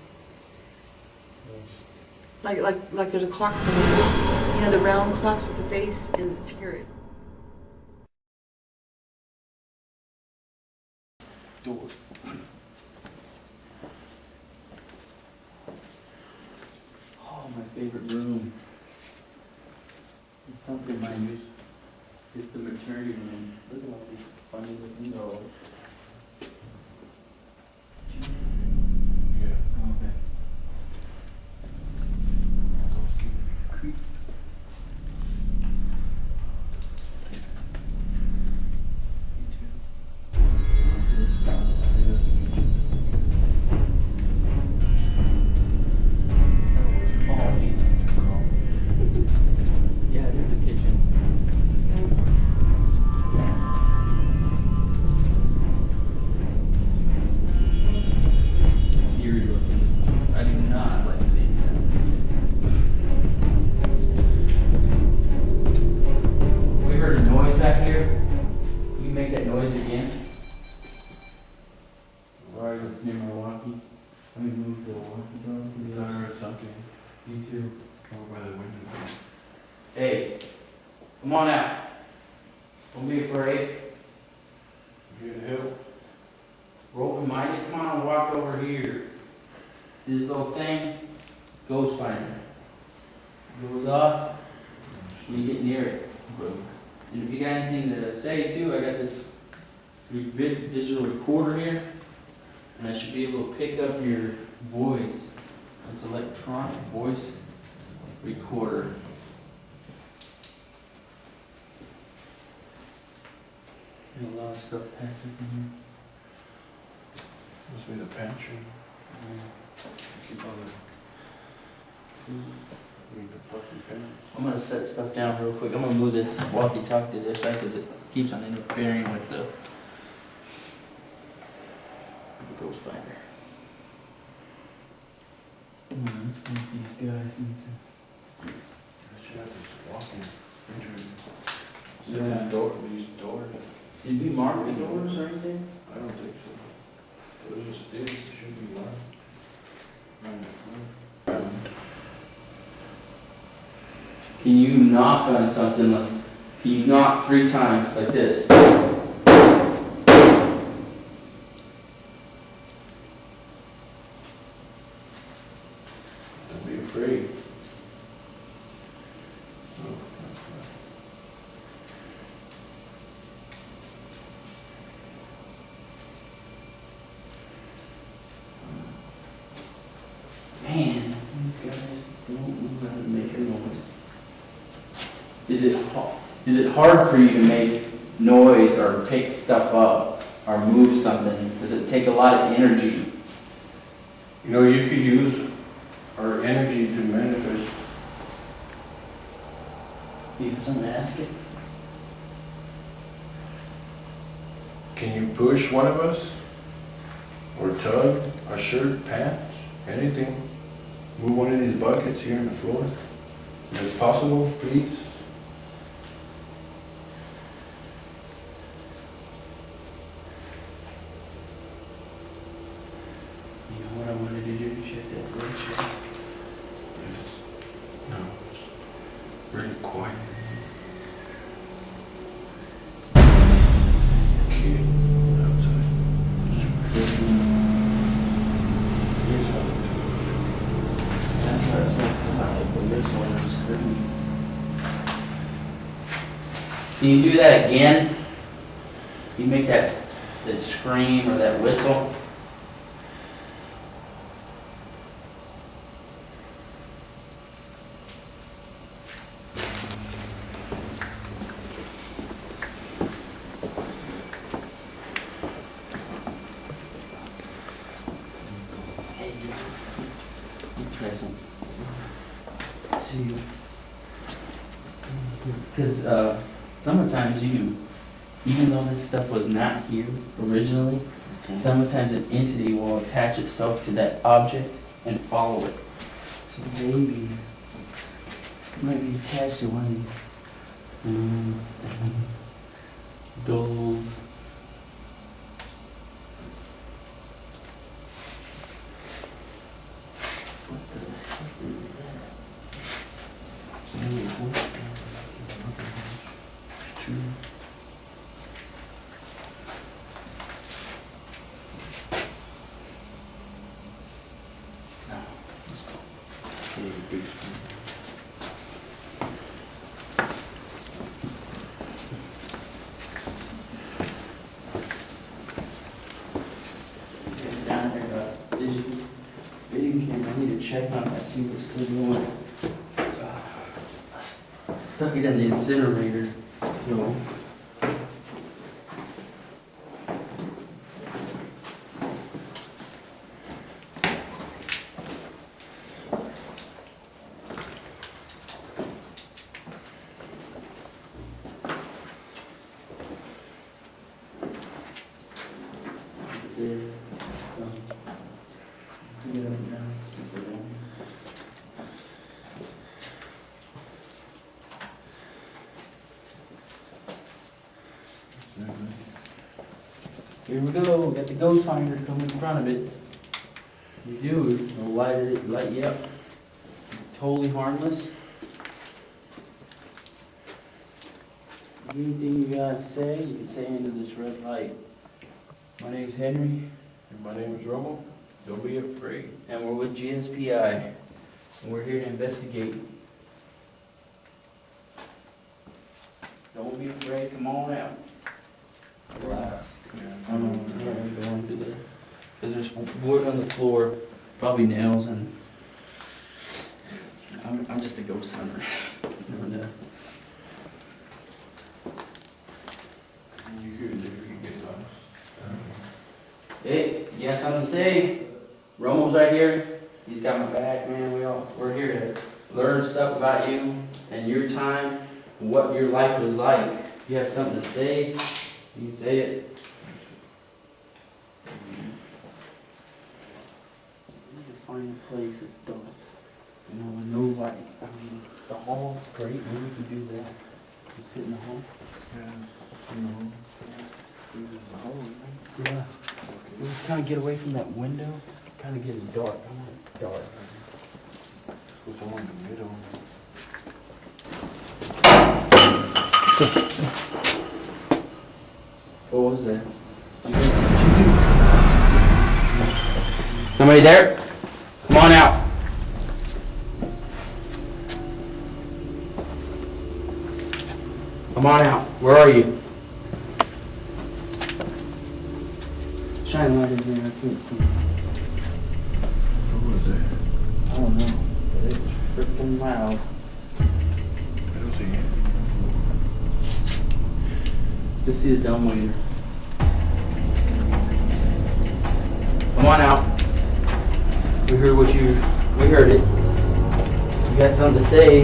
Like there's a clock somewhere. You know, the round clocks with the face and the ticker. Door. Oh, my favorite room. It's something I use. It's the maternity room. Look at all these funny looking dolls. Yeah. Okay. Creep. Me too. What's this? Yeah, it is the kitchen. You too. Over by the window. Hey, come on out. Don't be afraid. You need help? Rope mighty, come on, walk over here. See this little thing? It's Ghost Finder. It goes off when you get near it. And if you got anything to say too, I got this digital recorder here, and I should be able to pick up your voice. It's an electronic voice recorder. Got a lot of stuff packed up in here. Must be the pantry. Keep all the food. Need the fucking pants. I'm gonna set stuff down real quick. I'm gonna move this walkie-talkie to this side because it keeps on interfering with the Ghost Finder. Let's get these guys into. I should have this walk-in refrigerator. Yeah. Set these doors. Did we mark the doors or anything? I don't think so. Those are sticks, it should be lined. Around the front. Can you knock on something like? Can you knock 3 times like this? Don't be afraid. Man, these guys don't know how to make a noise. Is it hard for you to make noise or pick stuff up or move something? Does it take a lot of energy? You know, you could use our energy to manifest. You have something to ask it? Can you push one of us? Or tug a shirt, pants, anything? Move one of these buckets here on the floor? If it's possible, please. You know what I wanted to do? Check that glacier. No, it's really quiet. Kid outside. That's what I was going to come out with, but this one is screaming. Can you do that again? Can you make that scream or that whistle? Hey, let me try something. See, because sometimes even though this stuff was not here originally, sometimes an entity will attach itself to that object and follow it. So maybe it might be attached to one of these dolls. What the heck is that? No, let's go. Down there, vision camera. I need to check on it. I see what's still going. Stuck it in the incinerator, so. There. Get it down. Keep it on. Here we go, we got the ghost finder coming in front of it. You do, it'll light you up. totally harmless. Anything you gotta say, you can say into this red light. My name's Henry. And my name is Romo. Don't be afraid. And we're with GSPI. And we're here to investigate. Don't be afraid, come on out. Relax. I'm not going to there. Because there's wood on the floor, probably nails, and I'm just a ghost hunter. And, You could get lost. hey, you got something to say? Romo's right here. He's got my back, man. We're here to learn stuff about you and your time and what your life was like. If you have something to say, you can say it. We need to find a place that's dark. You know, with no light. I mean, the hall's great. Maybe we can do that. Just sit in the hall. Yeah. Let's kind of get away from that window. Kind of get it dark. I want it dark. Put someone in the middle. What was that? Somebody there? Come on out. Come on out. Where are you? Shine light in there. I can't see. What was that? I don't know. But it was freaking loud. I don't see anything. Just see the dumbwaiter. Come on out. We heard it. You got something to say?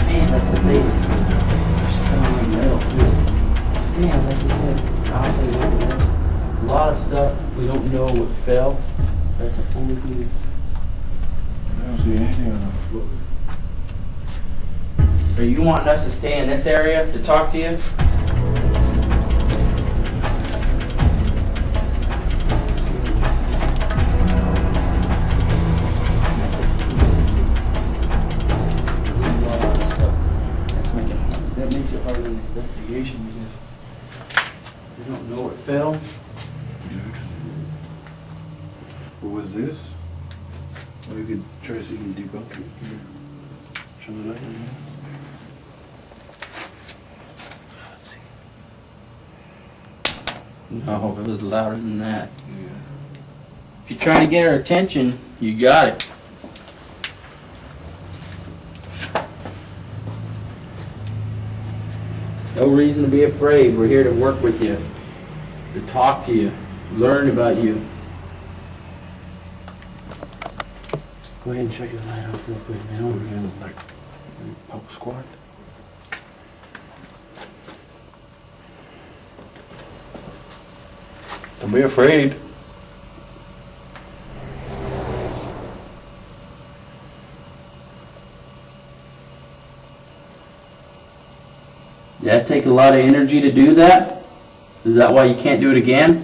Man, that's a big. There's so much metal too. Man, that's a lot of stuff we don't know what fell. That's the only thing. I don't see anything on the floor. Are you wanting us to stay in this area to talk to you? That makes it hard in the investigation because we don't know where it fell. What was this? Or you could try to see if you can debunk it. Here. Shine the light on it. No, it was louder than that. Yeah. If you're trying to get our attention, you got it. No reason to be afraid. We're here to work with you, to talk to you, learn about you. Go ahead and check your light off real quick, man. We're in like pop squad. Don't be afraid. Did that take a lot of energy to do that? Is that why you can't do it again?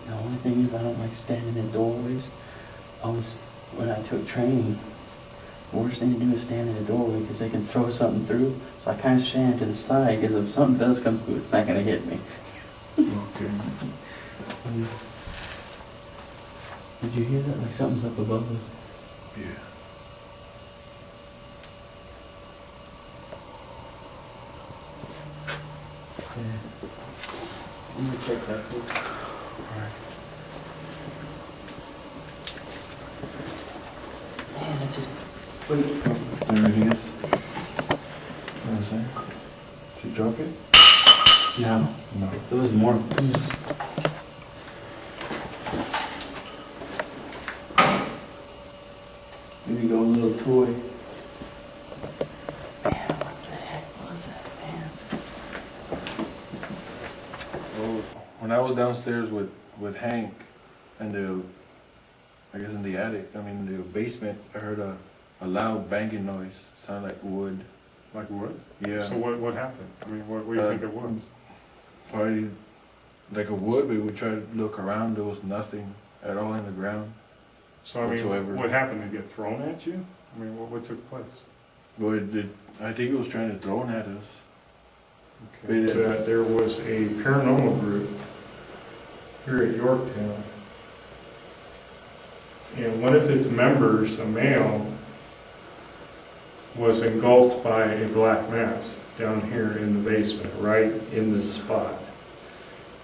The only thing is I don't like standing in doorways. When I took training, the worst thing to do is stand in a doorway because they can throw something through. So I kind of stand to the side because if something does come through, it's not going to hit me. Okay. Did you hear that? Like something's up above us. Yeah. Yeah. I'm going to check that for you. Alright. Man, that just... Wait. Everything else? What was that? Did you drop it? No. No. There was more. Maybe go a little toy. Man, what the heck was that, man? when I was downstairs with Hank and I guess in the attic, I mean the basement, I heard a loud banging noise, sounded like wood. Like wood? Yeah. So what happened? I mean, what do you think it was? Probably like a wood, but we tried to look around, there was nothing at all in the ground. So I mean, whatsoever. what happened? Did it get thrown at you? I mean, what took place? But I think it was trying to throw it at us. Okay. There was a paranormal group here at Yorktown, and one of its members, a male, was engulfed by a black mass down here in the basement, right in this spot.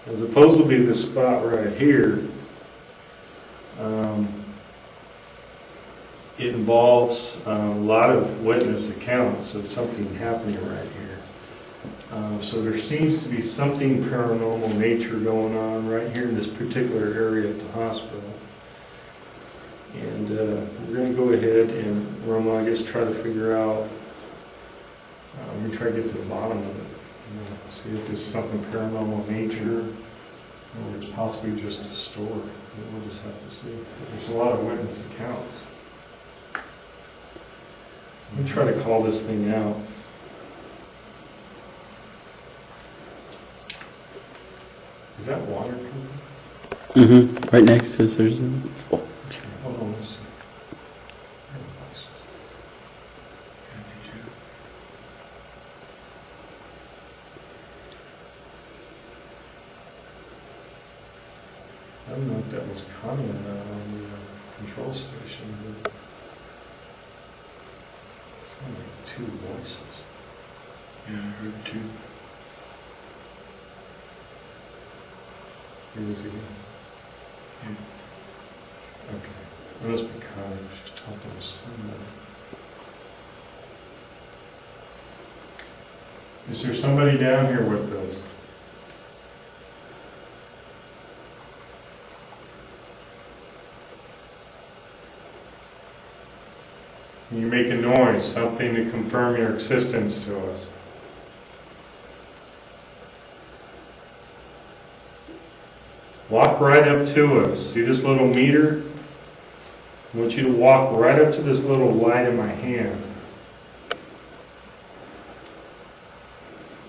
And supposedly this spot right here, it involves a lot of witness accounts of something happening right here. So there seems to be something paranormal nature going on right here in this particular area at the hospital. And we're going to go ahead and, Roma, I guess, try to figure out, we try to get to the bottom of it. See if there's something paranormal nature, or it's possibly just a story. We'll just have to see. There's a lot of witness accounts. Let me try to call this thing out. Is that water coming? Right next to us, there's a... Hold on, let's see. I don't know if that was coming on the control station, but it sounded like two voices. Yeah, I heard two. Here it is again. Yeah. Okay. It must be Connor. She's talking to somebody. Is there somebody down here with us? Can you make a noise, something to confirm your existence to us? Walk right up to us. See this little meter? I want you to walk right up to this little light in my hand.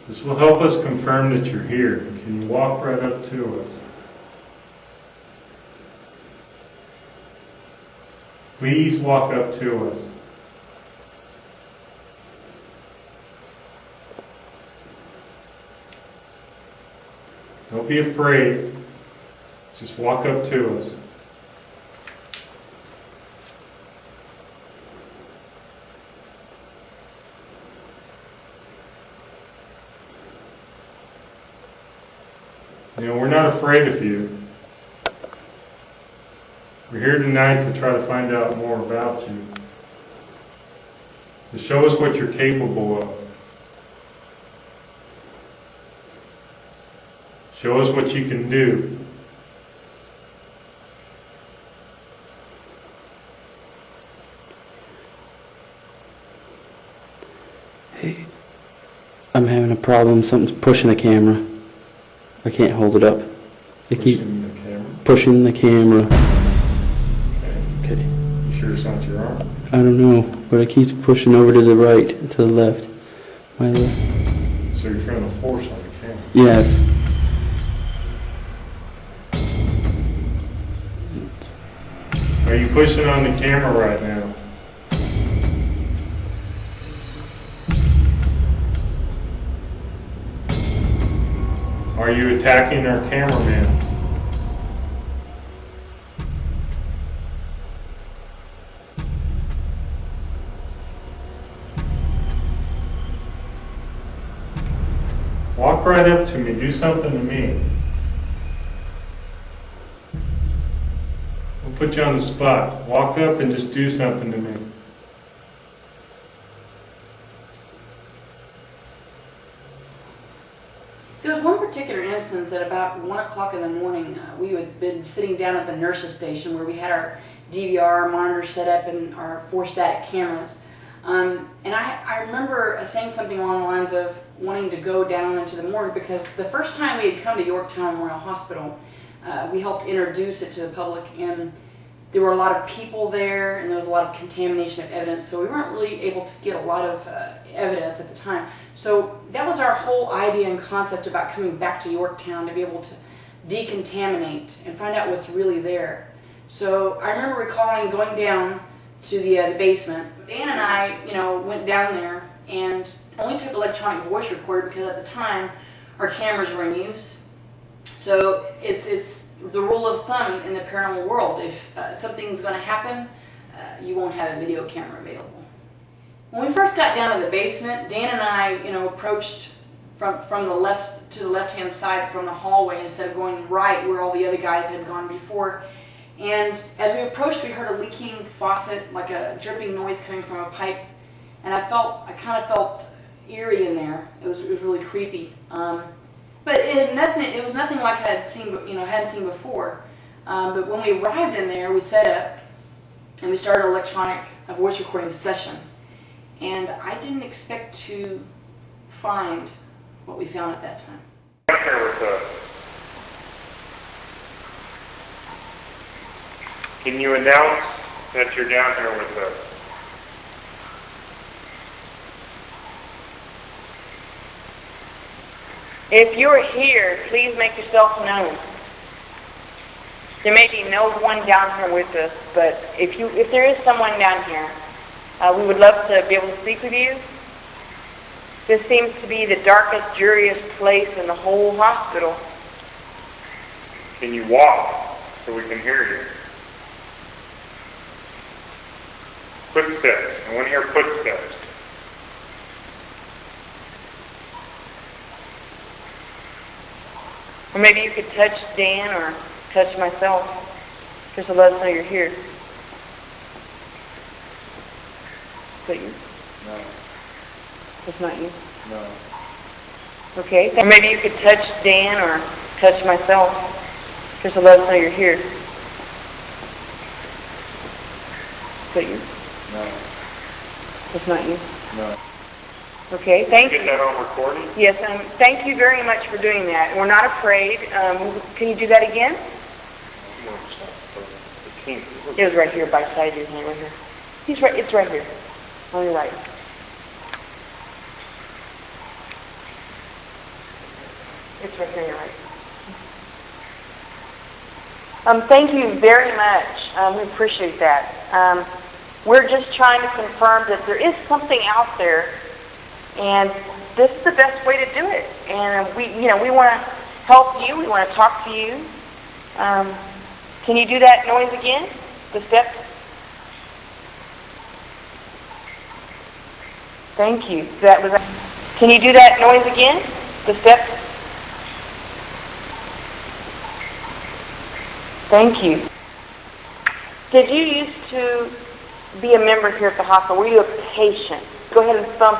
This will help us confirm that you're here. Can you walk right up to us? Please walk up to us. Don't be afraid. Just walk up to us. You know, we're not afraid of you. We're here tonight to try to find out more about you. To show us what you're capable of. Show us what you can do. Hey, I'm having a problem. Something's pushing the camera. I can't hold it up. They keep Pushing the camera. pushing the camera. Okay. Okay. You sure it's not your arm? I don't know, but it keeps pushing over to the right, to the left. My left. So you're feeling a force on the camera. Yes. Are you pushing on the camera right now? Are you attacking our cameraman? Walk right up to me. Do something to me. We'll put you on the spot. Walk up and just do something to me. There was one particular instance at about 1 o'clock in the morning. We had been sitting down at the nurse's station where we had our DVR monitor set up and our 4 static cameras. And I remember saying something along the lines of, wanting to go down into the morgue, because the first time we had come to Yorktown Memorial Hospital, we helped introduce it to the public, and there were a lot of people there, and there was a lot of contamination of evidence, so we weren't really able to get a lot of evidence at the time. So that was our whole idea and concept about coming back to Yorktown, to be able to decontaminate and find out what's really there. So I remember recalling going down to the basement. Dan and I, went down there and only took electronic voice recorder because at the time our cameras were in use. So it's the rule of thumb in the paranormal world. If something's going to happen, you won't have a video camera available. When we first got down to the basement, Dan and I, approached from the left to the left-hand side from the hallway instead of going right where all the other guys had gone before. And as we approached, we heard a leaking faucet, like a dripping noise coming from a pipe. And I kind of felt eerie in there. It was really creepy. But it was nothing like I had seen, hadn't seen before. But when we arrived in there, we set up and we started an electronic voice recording session. And I didn't expect to find what we found at that time. Can you announce that you're down here with us? If you're here, please make yourself known. There may be no one down here with us, but if there is someone down here, we would love to be able to speak with you. This seems to be the darkest, dreariest place in the whole hospital. Can you walk so we can hear you? Footsteps. I want to hear footsteps. Or maybe you could touch Dan or touch myself, just to let us know you're here. Is that you? No. It's not you? No. Okay. Or maybe you could touch Dan or touch myself, just to let us know you're here. Is that you? No. It's not you? No. Okay, thank you. Get that on recording? Yes, thank you very much for doing that. We're not afraid. Can you do that again? It was right here by side of your hand, right here. It's right here. On your right. It's right here on your right. Thank you very much. We appreciate that. We're just trying to confirm that there is something out there, and this is the best way to do it. And we want to help you. We want to talk to you. Can you do that noise again? The steps? Thank you. Can you do that noise again? The steps? Thank you. Did you used to be a member here at the hospital? Were you a patient? Go ahead and thump.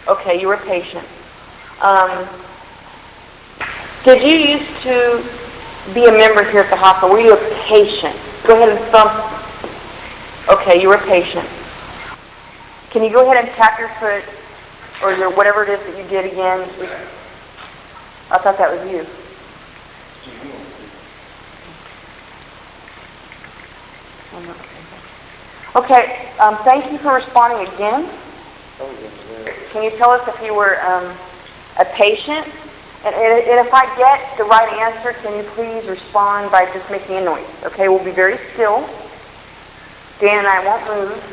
Okay, you were a patient. Did you used to be a member here at the hospital? Were you a patient? Go ahead and thump. Okay, you were a patient. Can you go ahead and tap your foot, or whatever it is that you did again? I thought that was you. Okay, thank you for responding again. Can you tell us if you were a patient? And if I get the right answer, can you please respond by just making a noise? Okay, we'll be very still. Dan and I won't move.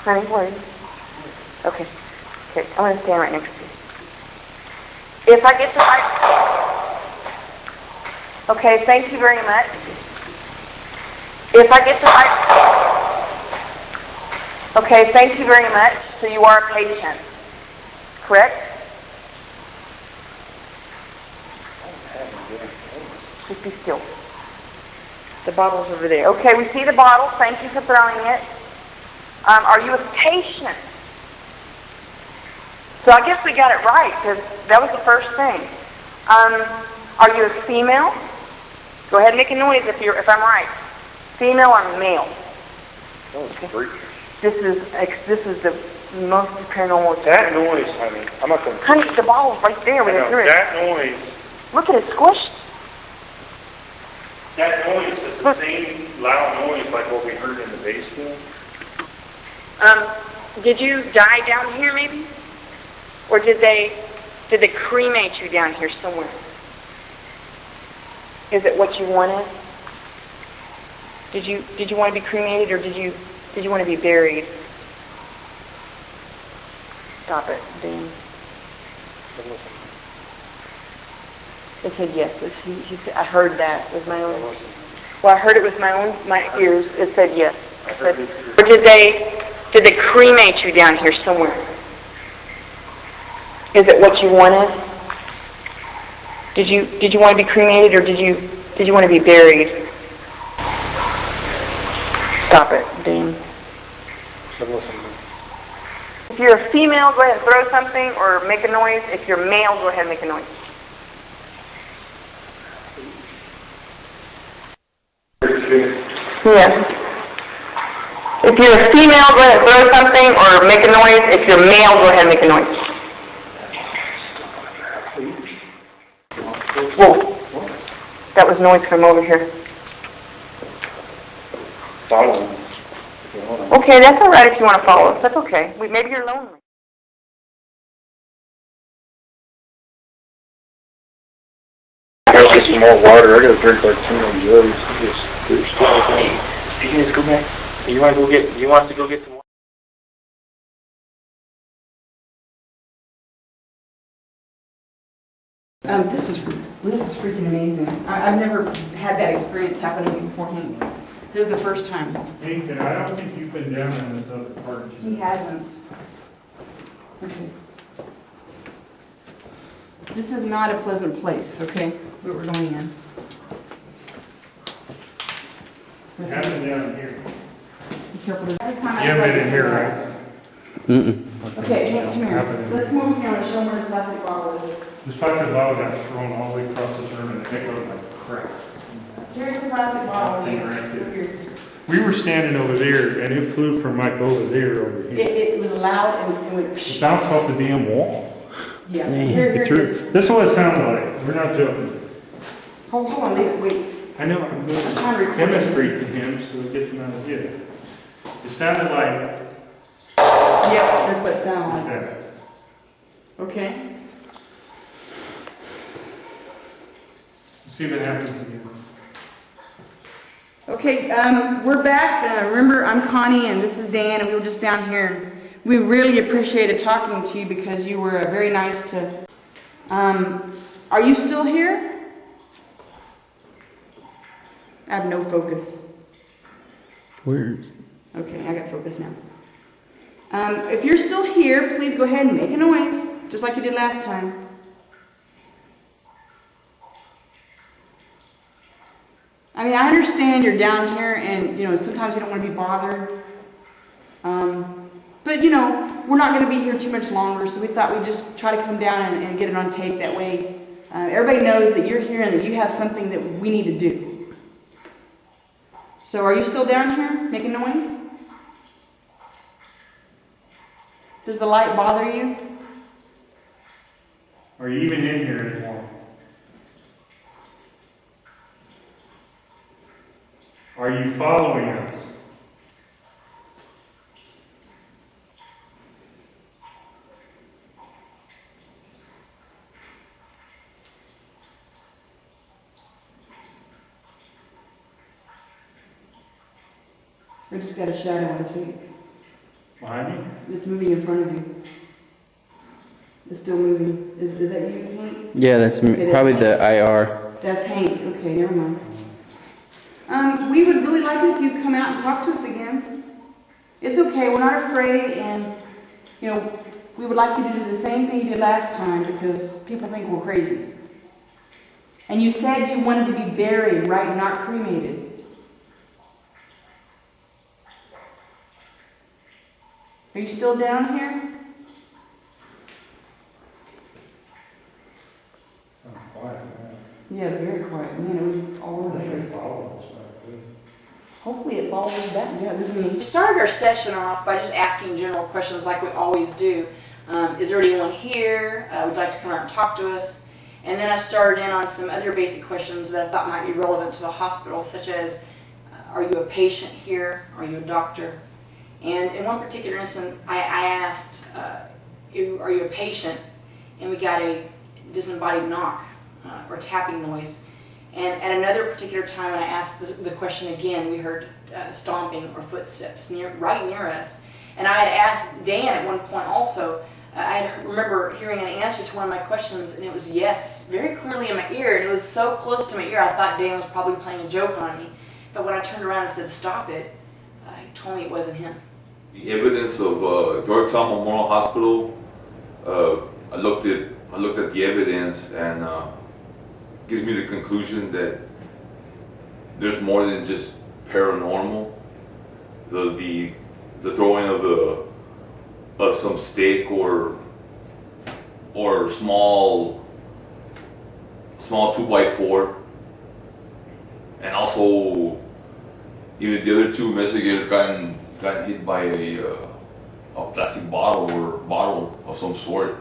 Honey, where are you? Okay, I'm going to stand right next to you. If I get the right... Okay, thank you very much. If I get the right... Okay, thank you very much. So you are a patient, correct? Just be still. The bottle's over there. Okay, we see the bottle. Thank you for throwing it. Are you a patient? So I guess we got it right, because that was the first thing. Are you a female? Go ahead and make a noise if I'm right. Female or male? Oh, it's great. This is Mostly paranormal. That noise, honey. I'm not going to... Honey, the ball was right there. We didn't hear it. That noise... Look at it squished. That noise is the same loud noise like what we heard in the basement. Did you die down here maybe? Or did they cremate you down here somewhere? Is it what you wanted? Did you want to be cremated or did you want to be buried? Stop it, Dan. It said yes. He said, I heard that with my own. Well, I heard it with my ears. It said yes. It said, or did they cremate you down here somewhere? Is it what you wanted? Did you want to be cremated or did you want to be buried? Stop it, Dan. If you're a female, go ahead and throw something or make a noise. If you're male, go ahead and make a noise. Yeah. If you're a female, go ahead and throw something or make a noise. If you're male, go ahead and make a noise. Whoa. That was noise from over here. Okay, that's all right if you want to follow us. That's okay. Maybe you're lonely. I gotta get some more water. I gotta drink like 2 more jugs. Hey, go back. You want us to go get some water? This is freaking amazing. I've never had that experience happening beforehand. This is the first time. Nathan, I don't think you've been down in this other part. He hasn't. Okay. This is not a pleasant place, okay, that we're going in. You have been down here. Be careful. This time You haven't been in here, right? Okay, come here. Let's move here and show them where the plastic bottle is. This plastic bottle got thrown all the way across this room and it looked like crap. Here's the plastic bottle. Here. We were standing over there and it flew from like over there over here. It was loud and it went It bounced off the damn wall. Yeah, here it is. This is what it sounded like. We're not joking. Hold on, wait. I know I'm going to demonstrate to him so he gets an idea. It sounded like... Yeah, that's what it sounded like. that. Okay. Let's see what happens again. Okay, we're back. Remember, I'm Connie and this is Dan, and we were just down here. We really appreciated talking to you because you were very nice to... are you still here? I have no focus. Where? Okay, I got focus now. If you're still here, please go ahead and make a noise, just like you did last time. I mean, I understand you're down here and, sometimes you don't want to be bothered. But, we're not going to be here too much longer, so we thought we'd just try to come down and get it on tape. That way, everybody knows that you're here and that you have something that we need to do. So, are you still down here making noise? Does the light bother you? Are you even in here anymore? Are you following us? I just got a shadow on the tape. Behind you? It's moving in front of you. It's still moving. Is that you, Hank? Yeah, that's Okay, probably that's the IR. That's Hank. Okay, never mind. We would really like it if you'd come out and talk to us again. It's okay. We're not afraid, and, we would like you to do the same thing you did last time because people think we're crazy. And you said you wanted to be buried, right, not cremated. Are you still down here? Quiet, man. Yeah, very quiet. Man, it was all over the place. hopefully it follows that doesn't mean. We started our session off by just asking general questions like we always do. Is there anyone here? Would like to come out and talk to us? And then I started in on some other basic questions that I thought might be relevant to the hospital, such as, are you a patient here? Are you a doctor? And in one particular instance, I asked, are you a patient? And we got a disembodied knock or tapping noise. And at another particular time when I asked the question again, we heard stomping or footsteps right near us. And I had asked Dan at one point also, I remember hearing an answer to one of my questions, and it was yes, very clearly in my ear, and it was so close to my ear I thought Dan was probably playing a joke on me. But when I turned around and said stop it, he told me it wasn't him. The evidence of Yorktown Memorial Hospital, I looked at the evidence, and gives me the conclusion that there's more than just paranormal. The throwing of some stick or small 2x4, and also even the other two investigators got hit by a plastic bottle or bottle of some sort,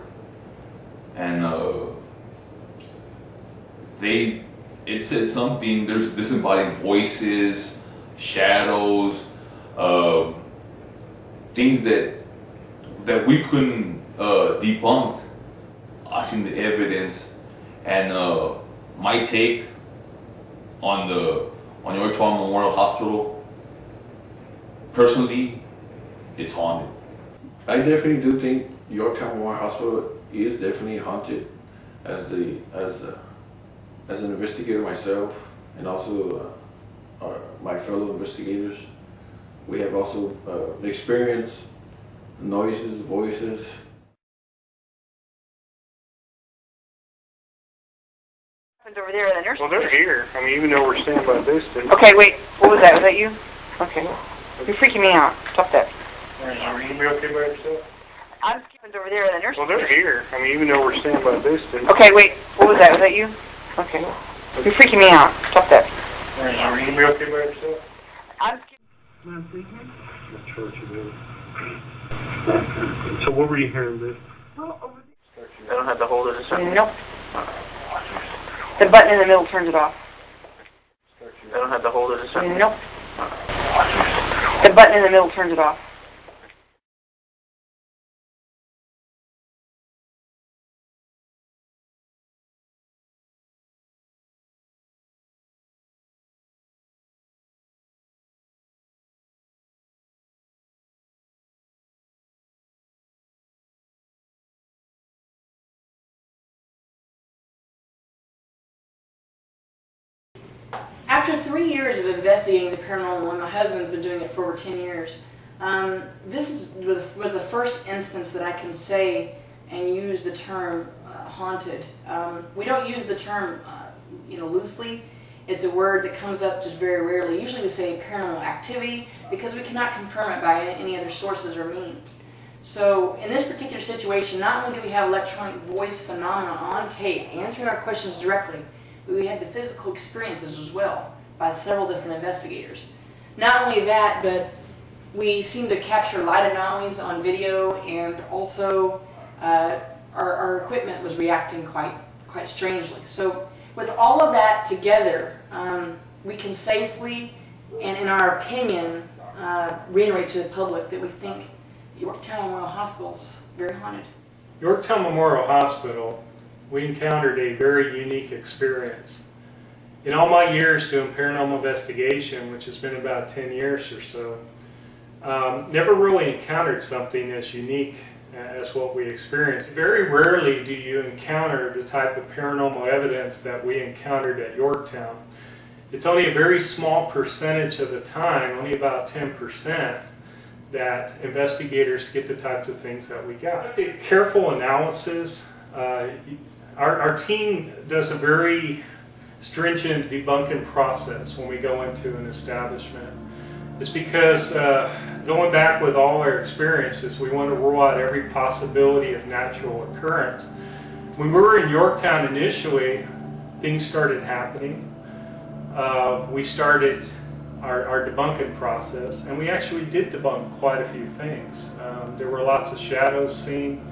and it said something. There's disembodied voices, shadows, things that we couldn't debunk. I seen the evidence, and my take on Yorktown Memorial Hospital, personally, it's haunted. I definitely do think Yorktown Memorial Hospital is definitely haunted. As an investigator myself, and also my fellow investigators, we have also experienced noises, voices. Over there, the nurse. Well, they're here. I mean, even though we're standing by this distance. Okay, wait. What was that? Was that you? Okay. You're freaking me out. Stop that. Are you gonna be okay by yourself? I'm skipping over there, the nurse. Well, they're here. I mean, even though we're standing by this distance. Okay, wait. What was that? Was that you? Okay. You're freaking me out. Stop that. Are you gonna be okay by yourself? I'm skipping. The church is in. So what were you hearing, Vic? I don't have to hold it or something? Nope. The button in the middle turns it off. I don't have to hold it or something? Nope. The button in the middle turns it off. After 3 years of investigating the paranormal, and my husband's been doing it for over 10 years, this was the first instance that I can say and use the term haunted. We don't use the term loosely. It's a word that comes up just very rarely. Usually we say paranormal activity because we cannot confirm it by any other sources or means. So in this particular situation, not only do we have electronic voice phenomena on tape answering our questions directly, but we had the physical experiences as well by several different investigators. Not only that, but we seem to capture light anomalies on video, and also our equipment was reacting quite strangely. So with all of that together, we can safely, and in our opinion, reiterate to the public that we think Yorktown Memorial Hospital is very haunted. Yorktown Memorial Hospital, we encountered a very unique experience. In all my years doing paranormal investigation, which has been about 10 years or so, never really encountered something as unique as what we experienced. Very rarely do you encounter the type of paranormal evidence that we encountered at Yorktown. It's only a very small percentage of the time, only about 10%, that investigators get the types of things that we got. The careful analysis, our team does a very stringent debunking process when we go into an establishment. It's because going back with all our experiences, we want to rule out every possibility of natural occurrence. When we were in Yorktown initially, things started happening. We started our debunking process, and we actually did debunk quite a few things. There were lots of shadows seen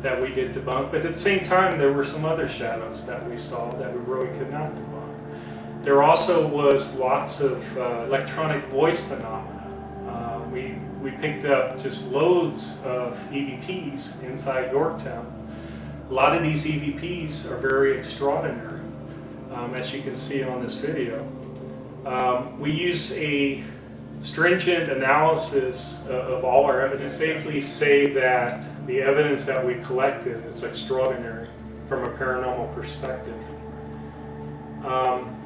that we did debunk, but at the same time there were some other shadows that we saw that we really could not debunk. There also was lots of electronic voice phenomena. We picked up just loads of EVPs inside Yorktown. A lot of these EVPs are very extraordinary, as you can see on this video. We use a stringent analysis of all our evidence. Safely say that the evidence that we collected is extraordinary from a paranormal perspective.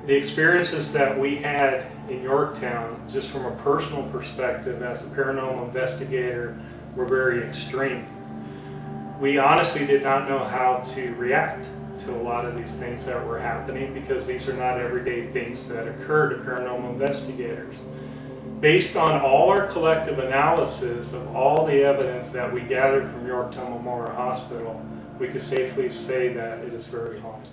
The experiences that we had in Yorktown, just from a personal perspective as a paranormal investigator, were very extreme. We honestly did not know how to react to a lot of these things that were happening, because these are not everyday things that occur to paranormal investigators. Based on all our collective analysis of all the evidence that we gathered from Yorktown Memorial Hospital, we could safely say that it is very haunted.